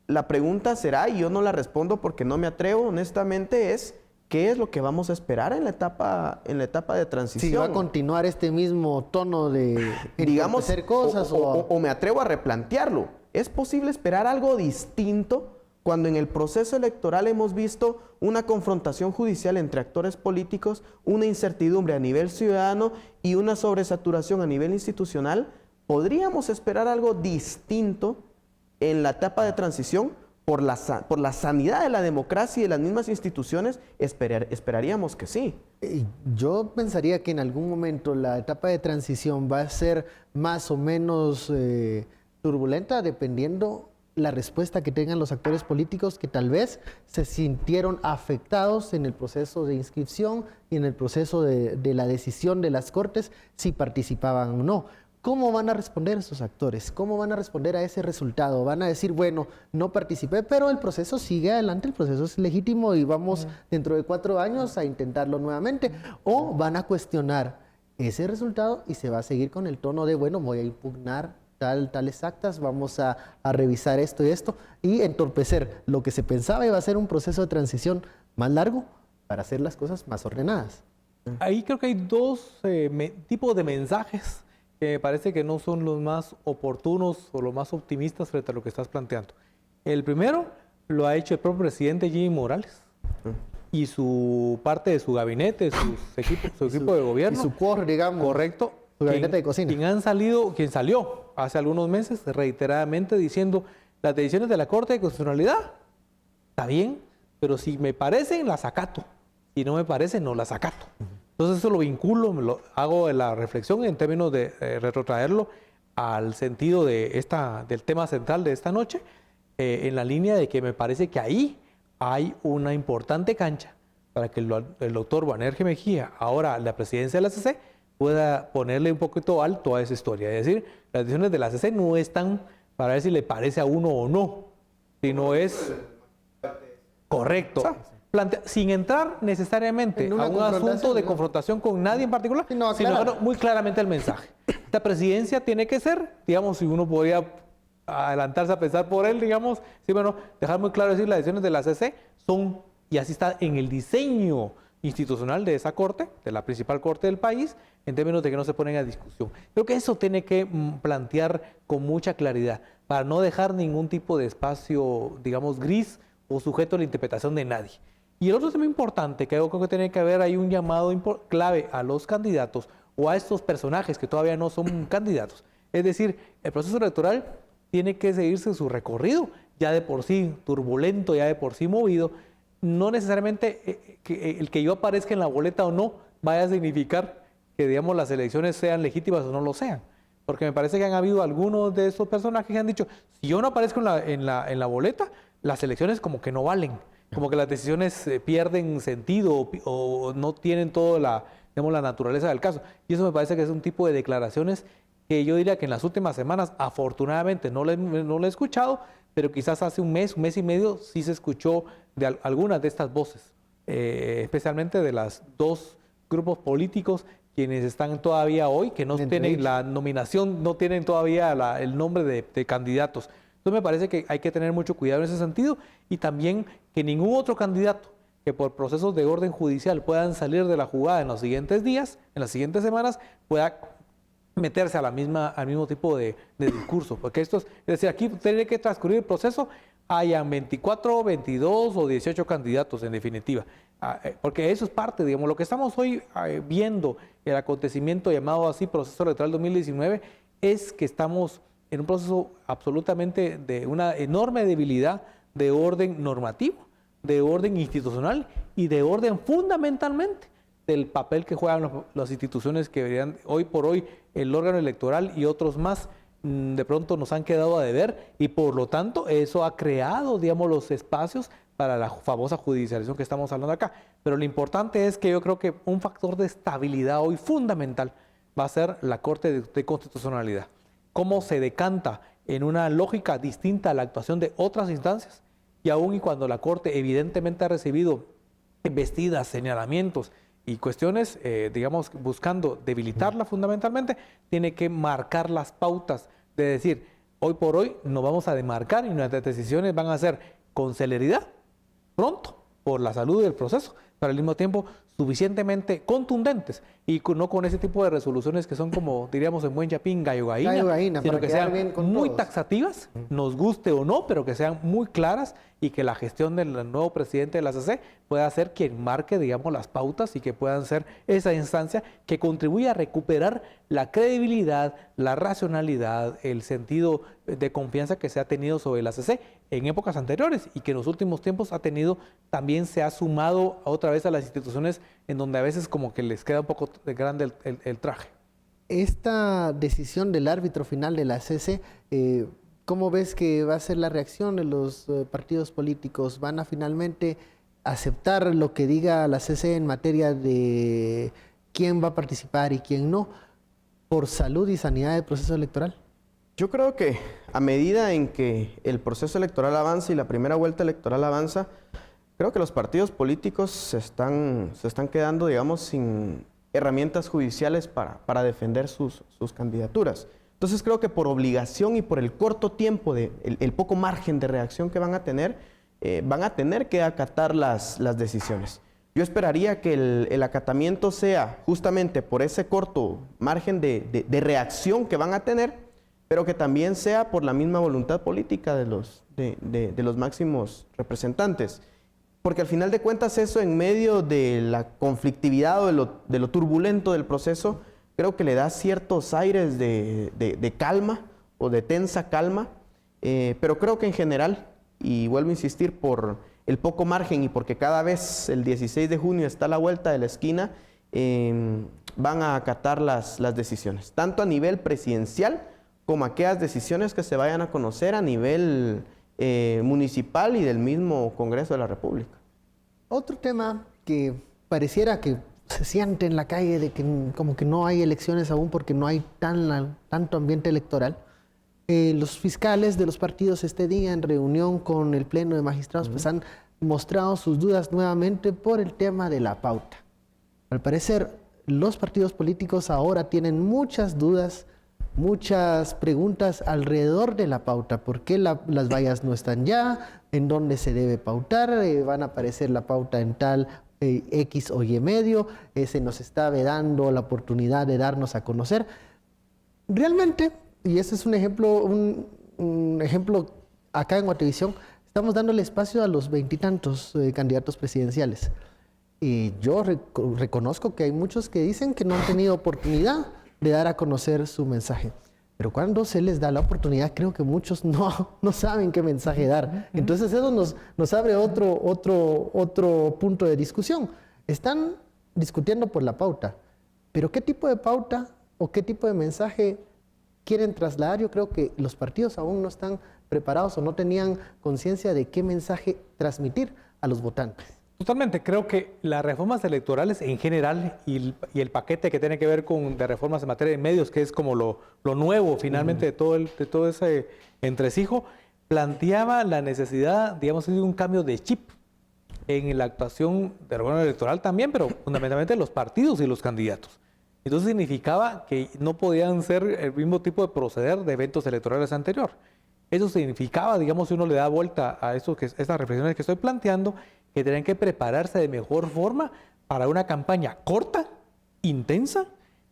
la pregunta será, y yo no la respondo porque no me atrevo, honestamente, es ¿qué es lo que vamos a esperar en la etapa de transición? Si va a continuar este mismo tono de hacer cosas o me atrevo a replantearlo. ¿Es posible esperar algo distinto cuando en el proceso electoral hemos visto una confrontación judicial entre actores políticos, una incertidumbre a nivel ciudadano y una sobresaturación a nivel institucional? ¿Podríamos esperar algo distinto en la etapa de transición? Por la sanidad de la democracia y de las mismas instituciones, esperaríamos que sí. Yo pensaría que en algún momento la etapa de transición va a ser más o menos turbulenta dependiendo la respuesta que tengan los actores políticos que tal vez se sintieron afectados en el proceso de inscripción y en el proceso de la decisión de las Cortes si participaban o no. ¿Cómo van a responder esos actores? ¿Cómo van a responder a ese resultado? ¿Van a decir, bueno, no participé, pero el proceso sigue adelante, el proceso es legítimo y vamos dentro de 4 años a intentarlo nuevamente? ¿O van a cuestionar ese resultado y se va a seguir con el tono de, bueno, voy a impugnar tales actas, vamos a revisar esto y esto, y entorpecer lo que se pensaba iba a ser un proceso de transición más largo para hacer las cosas más ordenadas? Ahí creo que hay 2 tipos de mensajes que me parece que no son los más oportunos o los más optimistas frente a lo que estás planteando. El primero lo ha hecho el propio presidente Jimmy Morales y su parte de su gabinete, su equipo de gobierno. Y su core, digamos. Correcto. Su gabinete de cocina. Quien salió hace algunos meses reiteradamente diciendo las decisiones de la Corte de Constitucionalidad, está bien, pero si me parecen, las acato. Si no me parecen, no las acato. Entonces eso lo vinculo, hago la reflexión en términos de retrotraerlo al sentido del tema central de esta noche, en la línea de que me parece que ahí hay una importante cancha para que el doctor Boanerges Mejía, ahora la presidencia de la CC, pueda ponerle un poquito alto a esa historia. Es decir, las decisiones de la CC no están para ver si le parece a uno o no, sino es correcto. Sin entrar necesariamente a un asunto de confrontación con nadie en particular, sino muy claramente el mensaje. Esta presidencia tiene que ser, digamos, si uno podría adelantarse a pensar por él, digamos, sí, bueno, dejar muy claro decir las decisiones de la CC son, y así está en el diseño institucional de esa corte, de la principal corte del país, en términos de que no se ponen a discusión. Creo que eso tiene que plantear con mucha claridad, para no dejar ningún tipo de espacio, digamos, gris o sujeto a la interpretación de nadie. Y el otro tema importante, que creo que tiene que haber ahí un llamado clave a los candidatos o a estos personajes que todavía no son candidatos. Es decir, el proceso electoral tiene que seguirse su recorrido, ya de por sí turbulento, ya de por sí movido. No necesariamente el que yo aparezca en la boleta o no vaya a significar que, digamos, las elecciones sean legítimas o no lo sean. Porque me parece que han habido algunos de estos personajes que han dicho, si yo no aparezco en la boleta, las elecciones como que no valen. Como que las decisiones pierden sentido o no tienen toda la naturaleza del caso. Y eso me parece que es un tipo de declaraciones que yo diría que en las últimas semanas, afortunadamente, no lo he escuchado, pero quizás hace un mes y medio, sí se escuchó de algunas de estas voces, especialmente de las 2 grupos políticos quienes están todavía hoy, que no tienen la nominación, no tienen todavía el nombre de candidatos. Entonces me parece que hay que tener mucho cuidado en ese sentido y también que ningún otro candidato que por procesos de orden judicial puedan salir de la jugada en los siguientes días, en las siguientes semanas, pueda meterse al mismo tipo de discurso. Porque esto es decir, aquí tiene que transcurrir el proceso, hayan 24, 22 o 18 candidatos en definitiva. porque eso es parte, digamos, lo que estamos hoy viendo, el acontecimiento llamado así proceso electoral 2019, es que estamos en un proceso absolutamente de una enorme debilidad de orden normativo, de orden institucional y de orden fundamentalmente del papel que juegan las instituciones que deberían, hoy por hoy, el órgano electoral y otros más, de pronto nos han quedado a deber y por lo tanto eso ha creado, digamos, los espacios para la famosa judicialización que estamos hablando acá. Pero lo importante es que yo creo que un factor de estabilidad hoy fundamental va a ser la Corte de Constitucionalidad. Cómo se decanta en una lógica distinta a la actuación de otras instancias y aún y cuando la Corte evidentemente ha recibido embestidas, señalamientos y cuestiones, digamos, buscando debilitarla fundamentalmente, tiene que marcar las pautas de decir, hoy por hoy nos vamos a demarcar y nuestras decisiones van a ser con celeridad, pronto, por la salud del proceso, pero al mismo tiempo suficientemente contundentes y no con ese tipo de resoluciones que son como, diríamos en buen chapín, gallo gallina, sino que sean muy taxativas, nos guste o no, pero que sean muy claras y que la gestión del nuevo presidente de la ACC pueda ser quien marque, digamos, las pautas y que puedan ser esa instancia que contribuya a recuperar la credibilidad, la racionalidad, el sentido de confianza que se ha tenido sobre la ACC en épocas anteriores y que en los últimos tiempos ha tenido, también se ha sumado otra vez a las instituciones en donde a veces como que les queda un poco de grande el traje. Esta decisión del árbitro final de la ACC, ¿cómo ves que va a ser la reacción de los partidos políticos? ¿Van a finalmente aceptar lo que diga la ACC en materia de quién va a participar y quién no, por salud y sanidad del proceso electoral? Yo creo que a medida en que el proceso electoral avanza y la primera vuelta electoral avanza, creo que los partidos políticos se están quedando, digamos, sin herramientas judiciales para defender sus candidaturas. Entonces creo que por obligación y por el corto tiempo, el poco margen de reacción que van a tener que acatar las decisiones. Yo esperaría que el acatamiento sea justamente por ese corto margen de reacción que van a tener, pero que también sea por la misma voluntad política de los máximos representantes. Porque al final de cuentas eso, en medio de la conflictividad o de lo turbulento del proceso, creo que le da ciertos aires de calma o de tensa calma, pero creo que en general, y vuelvo a insistir, por el poco margen y porque cada vez el 16 de junio está a la vuelta de la esquina, van a acatar las decisiones, tanto a nivel presidencial como aquellas decisiones que se vayan a conocer a nivel municipal y del mismo Congreso de la República. Otro tema que pareciera que se siente en la calle de que como que no hay elecciones aún porque no hay tanto ambiente electoral. Los fiscales de los partidos este día en reunión con el Pleno de Magistrados pues han mostrado sus dudas nuevamente por el tema de la pauta. Al parecer los partidos políticos ahora tienen muchas dudas, muchas preguntas alrededor de la pauta. ¿Por qué las vallas no están ya? ¿En dónde se debe pautar? ¿Van a aparecer la pauta en tal X o Y medio? ¿Se nos está vedando la oportunidad de darnos a conocer? Realmente, y ese es un ejemplo acá en Guatevisión, estamos dándole espacio a los 20 y tantos candidatos presidenciales. Y yo reconozco que hay muchos que dicen que no han tenido oportunidad de dar a conocer su mensaje. Pero cuando se les da la oportunidad, creo que muchos no saben qué mensaje dar. Entonces eso nos abre otro punto de discusión. Están discutiendo por la pauta, pero ¿qué tipo de pauta o qué tipo de mensaje quieren trasladar? Yo creo que los partidos aún no están preparados o no tenían conciencia de qué mensaje transmitir a los votantes. Totalmente, creo que las reformas electorales en general y el paquete que tiene que ver de reformas en materia de medios, que es como lo nuevo finalmente de todo ese entresijo, planteaba la necesidad, digamos, de un cambio de chip en la actuación del órgano electoral también, pero fundamentalmente los partidos y los candidatos. Entonces significaba que no podían ser el mismo tipo de proceder de eventos electorales anterior. Eso significaba, digamos, si uno le da vuelta a estas reflexiones que estoy planteando, que tenían que prepararse de mejor forma para una campaña corta, intensa,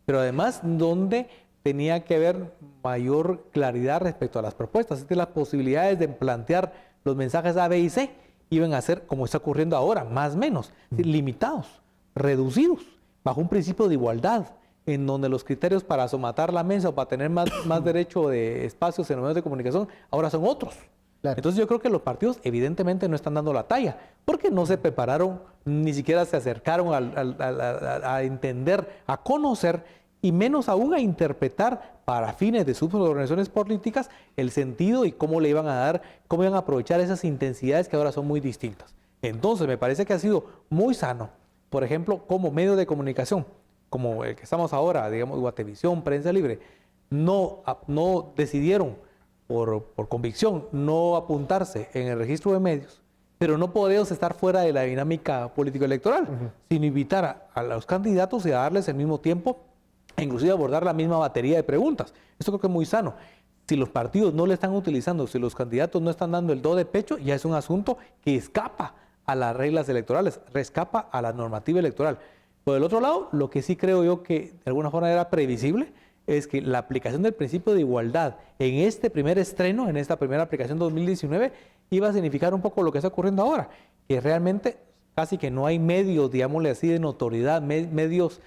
pero además donde tenía que haber mayor claridad respecto a las propuestas, es decir, las posibilidades de plantear los mensajes A, B y C iban a ser, como está ocurriendo ahora, más o menos, limitados, reducidos, bajo un principio de igualdad, en donde los criterios para somatar la mesa o para tener más derecho de espacios en los medios de comunicación ahora son otros. Claro. Entonces yo creo que los partidos evidentemente no están dando la talla, porque no se prepararon, ni siquiera se acercaron a entender, a conocer y menos aún a interpretar para fines de sus organizaciones políticas el sentido y cómo le iban a dar, cómo iban a aprovechar esas intensidades que ahora son muy distintas. Entonces me parece que ha sido muy sano, por ejemplo, como medio de comunicación, como el que estamos ahora, digamos, Guatevisión, Prensa Libre, no decidieron por convicción no apuntarse en el registro de medios, pero no podemos estar fuera de la dinámica político-electoral, sino invitar a los candidatos y a darles el mismo tiempo, e inclusive abordar la misma batería de preguntas. Esto creo que es muy sano. Si los partidos no le están utilizando, si los candidatos no están dando el do de pecho, ya es un asunto que escapa a las reglas electorales, escapa a la normativa electoral. Por el otro lado, lo que sí creo yo que de alguna forma era previsible, es que la aplicación del principio de igualdad en este primer estreno, en esta primera aplicación 2019, iba a significar un poco lo que está ocurriendo ahora, que realmente casi que no hay medios, digámosle así, de notoriedad, medios,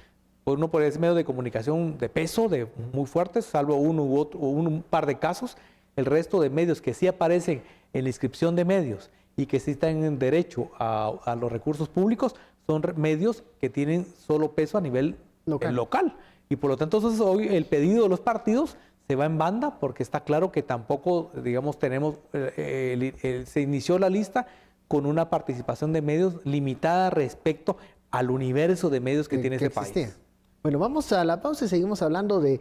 uno podría decir medios de comunicación de peso, de muy fuertes, salvo uno u otro, un par de casos. El resto de medios que sí aparecen en la inscripción de medios y que sí están en derecho a los recursos públicos, son medios que tienen solo peso a nivel local. Y por lo tanto, entonces, hoy el pedido de los partidos se va en banda porque está claro que tampoco, digamos, tenemos, se inició la lista con una participación de medios limitada respecto al universo de medios que tiene este país. Bueno, vamos a la pausa y seguimos hablando de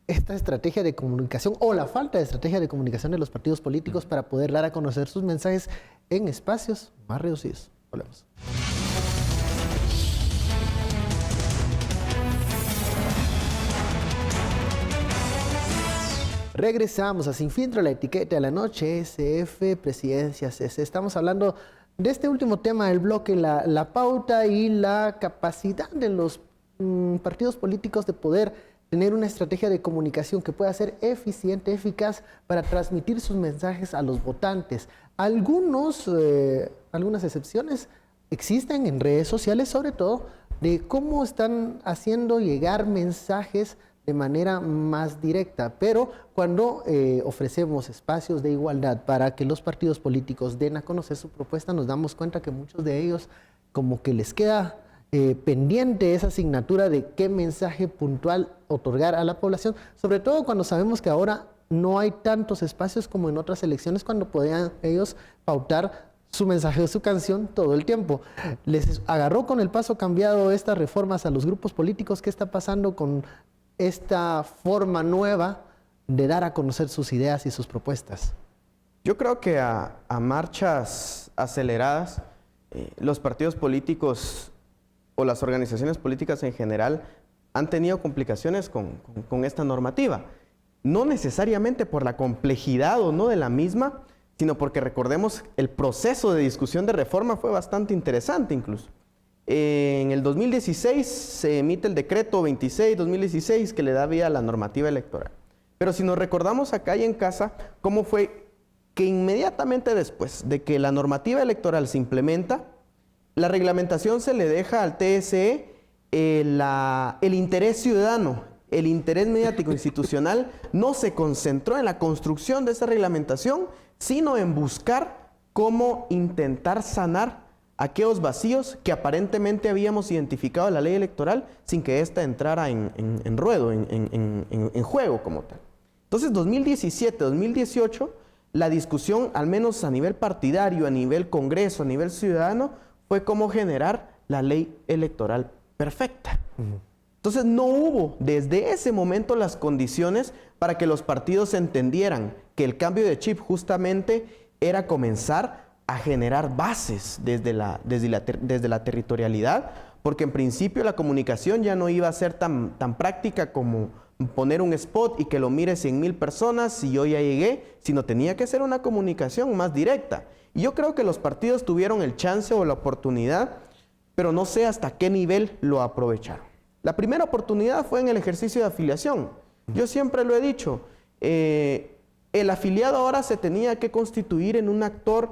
esta estrategia de comunicación o la falta de estrategia de comunicación de los partidos políticos para poder dar a conocer sus mensajes en espacios más reducidos. Volvemos. Regresamos a Sin Filtro, la etiqueta de la noche, SF, Presidencia CC. Estamos hablando de este último tema del bloque, la pauta y la capacidad de los partidos políticos de poder tener una estrategia de comunicación que pueda ser eficiente, eficaz para transmitir sus mensajes a los votantes. Algunas excepciones existen en redes sociales, sobre todo de cómo están haciendo llegar mensajes de manera más directa, pero cuando ofrecemos espacios de igualdad para que los partidos políticos den a conocer su propuesta, nos damos cuenta que muchos de ellos como que les queda pendiente esa asignatura de qué mensaje puntual otorgar a la población, sobre todo cuando sabemos que ahora no hay tantos espacios como en otras elecciones cuando podían ellos pautar su mensaje o su canción todo el tiempo. ¿Les agarró con el paso cambiado estas reformas a los grupos políticos? ¿Qué está pasando con esta forma nueva de dar a conocer sus ideas y sus propuestas? Yo creo que a marchas aceleradas, los partidos políticos o las organizaciones políticas en general han tenido complicaciones con esta normativa. No necesariamente por la complejidad o no de la misma, sino porque recordemos el proceso de discusión de reforma fue bastante interesante incluso. En el 2016 se emite el decreto 26-2016 que le da vía a la normativa electoral. Pero si nos recordamos acá y en casa, ¿cómo fue que inmediatamente después de que la normativa electoral se implementa, la reglamentación se le deja al TSE el interés ciudadano, el interés mediático institucional no se concentró en la construcción de esa reglamentación, sino en buscar cómo intentar sanar aquellos vacíos que aparentemente habíamos identificado en la ley electoral sin que ésta entrara en ruedo, en juego como tal. Entonces, 2017-2018, la discusión, al menos a nivel partidario, a nivel Congreso, a nivel ciudadano, fue cómo generar la ley electoral perfecta. Entonces, no hubo desde ese momento las condiciones para que los partidos entendieran que el cambio de chip justamente era comenzar a generar bases desde la territorialidad, porque en principio la comunicación ya no iba a ser tan práctica como poner un spot y que lo mire 100,000 personas y yo ya llegué, sino tenía que ser una comunicación más directa. Y yo creo que los partidos tuvieron el chance o la oportunidad, pero no sé hasta qué nivel lo aprovecharon. La primera oportunidad fue en el ejercicio de afiliación. Yo siempre lo he dicho, el afiliado ahora se tenía que constituir en un actor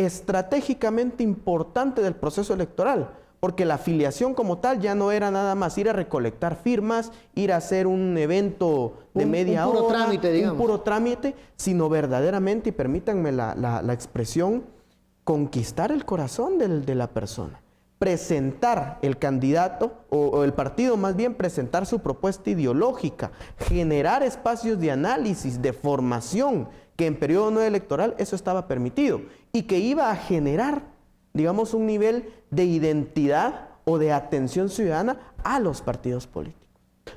estratégicamente importante del proceso electoral, porque la afiliación como tal ya no era nada más ir a recolectar firmas, ir a hacer un evento de media hora, trámite, digamos. un puro trámite, sino verdaderamente, y permítanme la expresión, conquistar el corazón de la persona. Presentar el candidato, o el partido más bien, presentar su propuesta ideológica, generar espacios de análisis, de formación, que en periodo no electoral eso estaba permitido, y que iba a generar, digamos, un nivel de identidad o de atención ciudadana a los partidos políticos.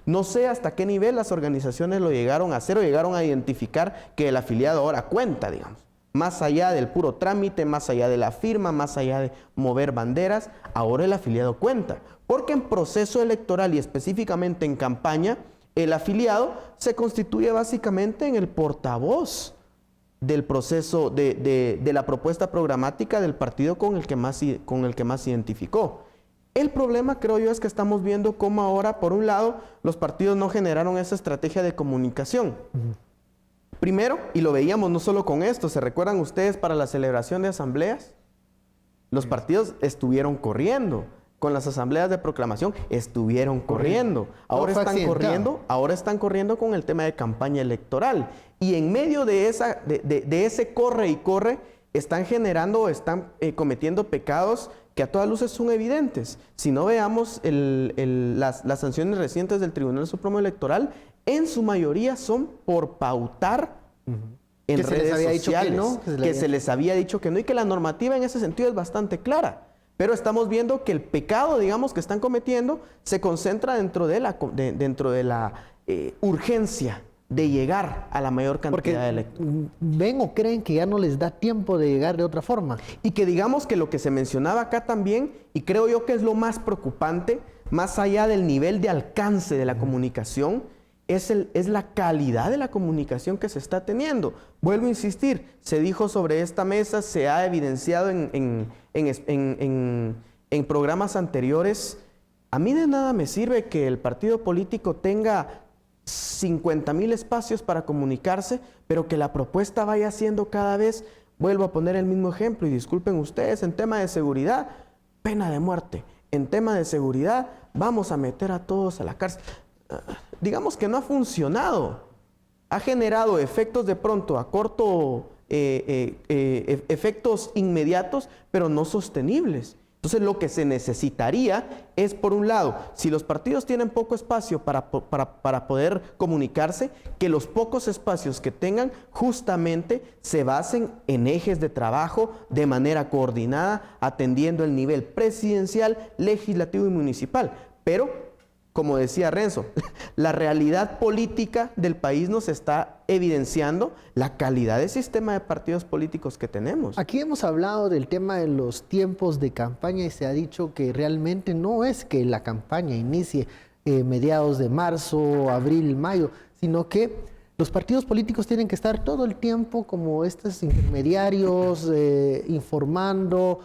No sé hasta qué nivel las organizaciones lo llegaron a hacer o llegaron a identificar que el afiliado ahora cuenta, digamos. Más allá del puro trámite, más allá de la firma, más allá de mover banderas, ahora el afiliado cuenta. Porque en proceso electoral y específicamente en campaña, el afiliado se constituye básicamente en el portavoz del proceso de la propuesta programática del partido con el que más se identificó. El problema, creo yo, es que estamos viendo cómo ahora, por un lado, los partidos no generaron esa estrategia de comunicación. Primero, y lo veíamos no solo con esto, ¿se recuerdan ustedes para la celebración de asambleas? Los partidos estuvieron corriendo. Con las asambleas de proclamación estuvieron corriendo. Ahora están corriendo con el tema de campaña electoral. Y en medio de ese corre y corre, están generando, están cometiendo pecados que a todas luces son evidentes. Si no veamos las sanciones recientes del Tribunal Supremo Electoral, en su mayoría son por pautar en redes sociales, que se les había dicho que no, y que la normativa en ese sentido es bastante clara. Pero estamos viendo que el pecado, digamos, que están cometiendo se concentra dentro de la urgencia de llegar a la mayor cantidad de electores. ¿Ven o creen que ya no les da tiempo de llegar de otra forma? Y que digamos que lo que se mencionaba acá también, y creo yo que es lo más preocupante, más allá del nivel de alcance de la comunicación, es la calidad de la comunicación que se está teniendo. Vuelvo a insistir, se dijo sobre esta mesa, se ha evidenciado en programas anteriores. A mí de nada me sirve que el partido político tenga 50,000 espacios para comunicarse, pero que la propuesta vaya siendo cada vez, vuelvo a poner el mismo ejemplo, y disculpen ustedes, en tema de seguridad, pena de muerte. En tema de seguridad, vamos a meter a todos a la cárcel. Digamos que no ha funcionado. Ha generado efectos de pronto a corto, efectos inmediatos, pero no sostenibles. Entonces lo que se necesitaría es, por un lado, si los partidos tienen poco espacio para poder comunicarse, que los pocos espacios que tengan justamente se basen en ejes de trabajo de manera coordinada, atendiendo el nivel presidencial, legislativo y municipal. Pero, como decía Renzo, la realidad política del país nos está evidenciando la calidad del sistema de partidos políticos que tenemos. Aquí hemos hablado del tema de los tiempos de campaña y se ha dicho que realmente no es que la campaña inicie mediados de marzo, abril, mayo, sino que los partidos políticos tienen que estar todo el tiempo como estos intermediarios, informando,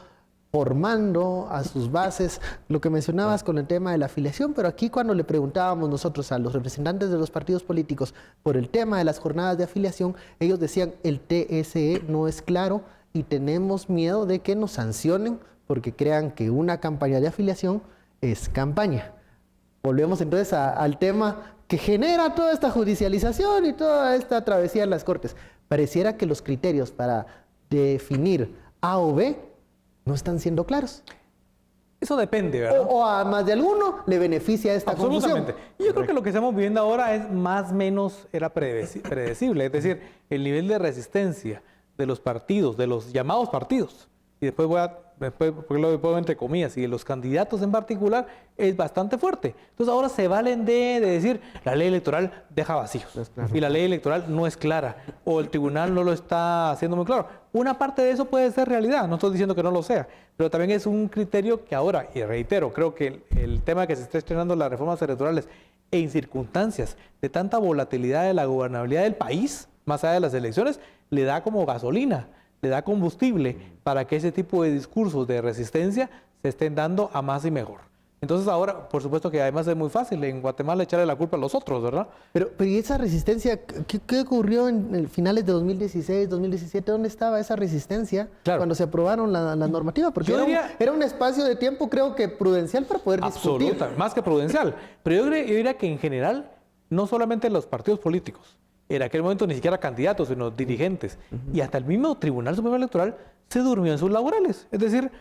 formando a sus bases, lo que mencionabas con el tema de la afiliación, pero aquí cuando le preguntábamos nosotros a los representantes de los partidos políticos por el tema de las jornadas de afiliación, ellos decían el TSE no es claro y tenemos miedo de que nos sancionen porque crean que una campaña de afiliación es campaña. Volvemos entonces al tema que genera toda esta judicialización y toda esta travesía en las Cortes. Pareciera que los criterios para definir A o B no están siendo claros. Eso depende, ¿verdad? O a más de alguno le beneficia esta Absolutamente. confusión. Y yo creo que lo que estamos viendo ahora es más o menos era predecible. Es decir, el nivel de resistencia de los partidos, de los llamados partidos, y después porque lo pongo entre comillas, y de los candidatos en particular, es bastante fuerte. Entonces ahora se valen de decir, la ley electoral deja vacíos, y la ley electoral no es clara, o el tribunal no lo está haciendo muy claro. Una parte de eso puede ser realidad, no estoy diciendo que no lo sea, pero también es un criterio que ahora, y reitero, creo que el tema que se está estrenando las reformas electorales en circunstancias de tanta volatilidad de la gobernabilidad del país, más allá de las elecciones, le da como gasolina, le da combustible para que ese tipo de discursos de resistencia se estén dando a más y mejor. Entonces ahora, por supuesto que además es muy fácil en Guatemala echarle la culpa a los otros, ¿verdad? Pero ¿y esa resistencia? ¿Qué ocurrió en finales de 2016, 2017? ¿Dónde estaba esa resistencia cuando se aprobaron la normativa? Porque era un espacio de tiempo, creo que prudencial para poder discutir. Absoluta, más que prudencial. Pero yo diría que en general, no solamente los partidos políticos, en aquel momento ni siquiera candidatos, sino dirigentes, y hasta el mismo Tribunal Supremo Electoral se durmió en sus laborales. Es decir,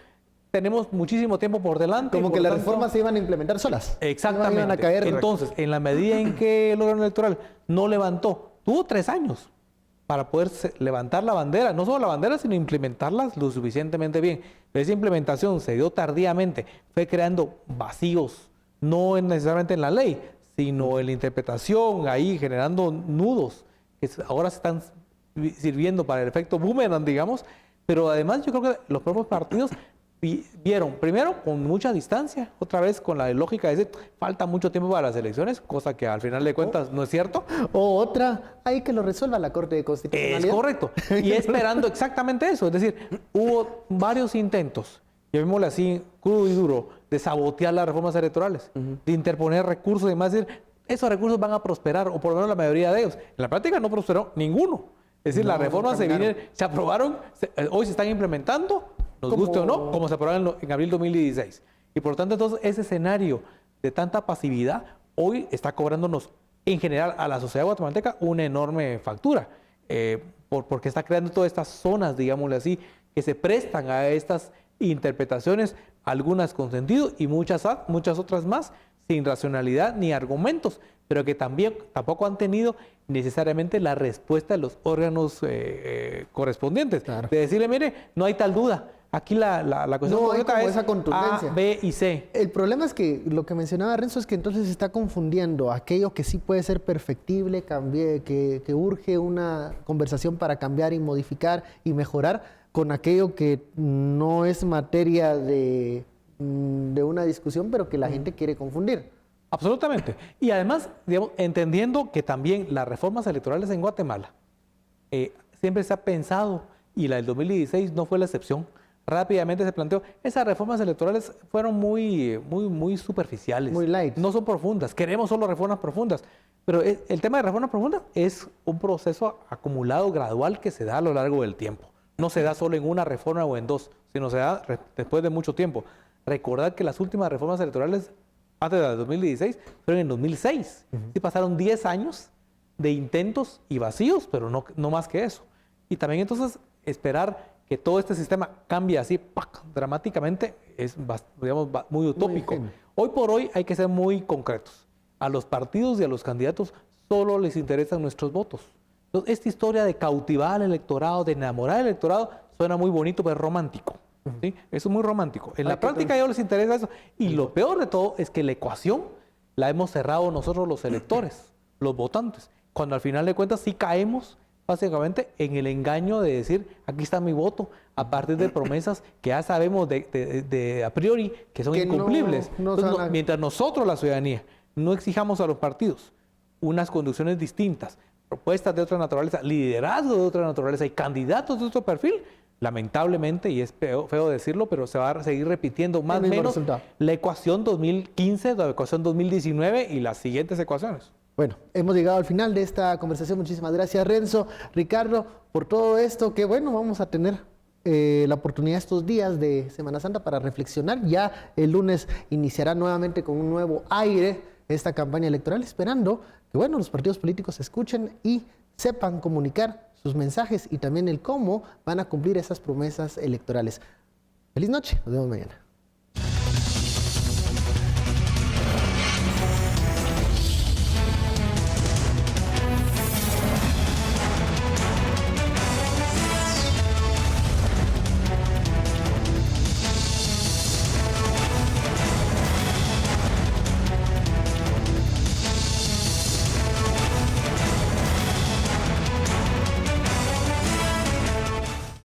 tenemos muchísimo tiempo por delante. Como que las reformas se iban a implementar solas. Exactamente. Iban a caer. Entonces, en la medida en que el órgano electoral no levantó, tuvo 3 años para poder levantar la bandera, no solo la bandera, sino implementarlas lo suficientemente bien. Pero esa implementación se dio tardíamente, fue creando vacíos, no necesariamente en la ley, sino en la interpretación, ahí generando nudos que ahora se están sirviendo para el efecto boomerang, digamos. Pero además yo creo que los propios partidos vieron, primero, con mucha distancia, otra vez con la lógica de decir, falta mucho tiempo para las elecciones, cosa que al final de cuentas no es cierto. O otra, hay que lo resuelva la Corte de Constitucionalidad. Es correcto. Y esperando exactamente eso. Es decir, hubo varios intentos, llamémosle así, crudo y duro, de sabotear las reformas electorales, de interponer recursos y demás, decir, esos recursos van a prosperar, o por lo menos la mayoría de ellos. En la práctica no prosperó ninguno. Es decir, las reformas se aprobaron, hoy se están implementando, nos guste o no, como se aprobaron en abril de 2016. Y por lo tanto, entonces, ese escenario de tanta pasividad hoy está cobrándonos, en general, a la sociedad guatemalteca una enorme factura, porque está creando todas estas zonas, digámosle así, que se prestan a estas interpretaciones, algunas con sentido y muchas otras más, sin racionalidad ni argumentos, pero que tampoco han tenido necesariamente la respuesta de los órganos correspondientes. Claro. De decirle, mire, no hay tal duda. Aquí la cuestión concreta es esa contundencia. A, B y C. El problema es que lo que mencionaba Renzo es que entonces se está confundiendo aquello que sí puede ser perfectible, que urge una conversación para cambiar y modificar y mejorar, con aquello que no es materia de una discusión, pero que la gente quiere confundir. Absolutamente. Y además, digamos, entendiendo que también las reformas electorales en Guatemala siempre se ha pensado, y la del 2016 no fue la excepción, rápidamente se planteó, esas reformas electorales fueron muy superficiales. Muy light. No son profundas, queremos solo reformas profundas. Pero el tema de reformas profundas es un proceso acumulado, gradual, que se da a lo largo del tiempo. No se da solo en una reforma o en dos, sino se da después de mucho tiempo. Recordad que las últimas reformas electorales antes de 2016 fueron en 2006. Sí, pasaron 10 años de intentos y vacíos, pero no más que eso. Y también entonces esperar que todo este sistema cambie así dramáticamente es, digamos, muy utópico. Hoy por hoy hay que ser muy concretos. A los partidos y a los candidatos solo les interesan nuestros votos. Entonces, esta historia de cautivar al electorado, de enamorar al electorado, suena muy bonito, pero es romántico. ¿Sí? Eso es muy romántico. En la práctica a ellos les interesa eso. Y lo peor de todo es que la ecuación la hemos cerrado nosotros los electores, los votantes. Cuando al final de cuentas sí caemos básicamente en el engaño de decir, aquí está mi voto, a partir de promesas que ya sabemos de a priori que son incumplibles. Entonces, mientras nosotros, la ciudadanía, no exijamos a los partidos unas conducciones distintas, propuestas de otra naturaleza, liderazgo de otra naturaleza y candidatos de otro perfil, lamentablemente, y es feo decirlo, pero se va a seguir repitiendo más o menos la ecuación 2015, la ecuación 2019 y las siguientes ecuaciones. Bueno, hemos llegado al final de esta conversación. Muchísimas gracias, Renzo, Ricardo, por todo esto que, bueno, vamos a tener la oportunidad estos días de Semana Santa para reflexionar. Ya el lunes iniciará nuevamente con un nuevo aire esta campaña electoral, esperando que, bueno, los partidos políticos escuchen y sepan comunicar sus mensajes y también el cómo van a cumplir esas promesas electorales. Feliz noche, nos vemos mañana.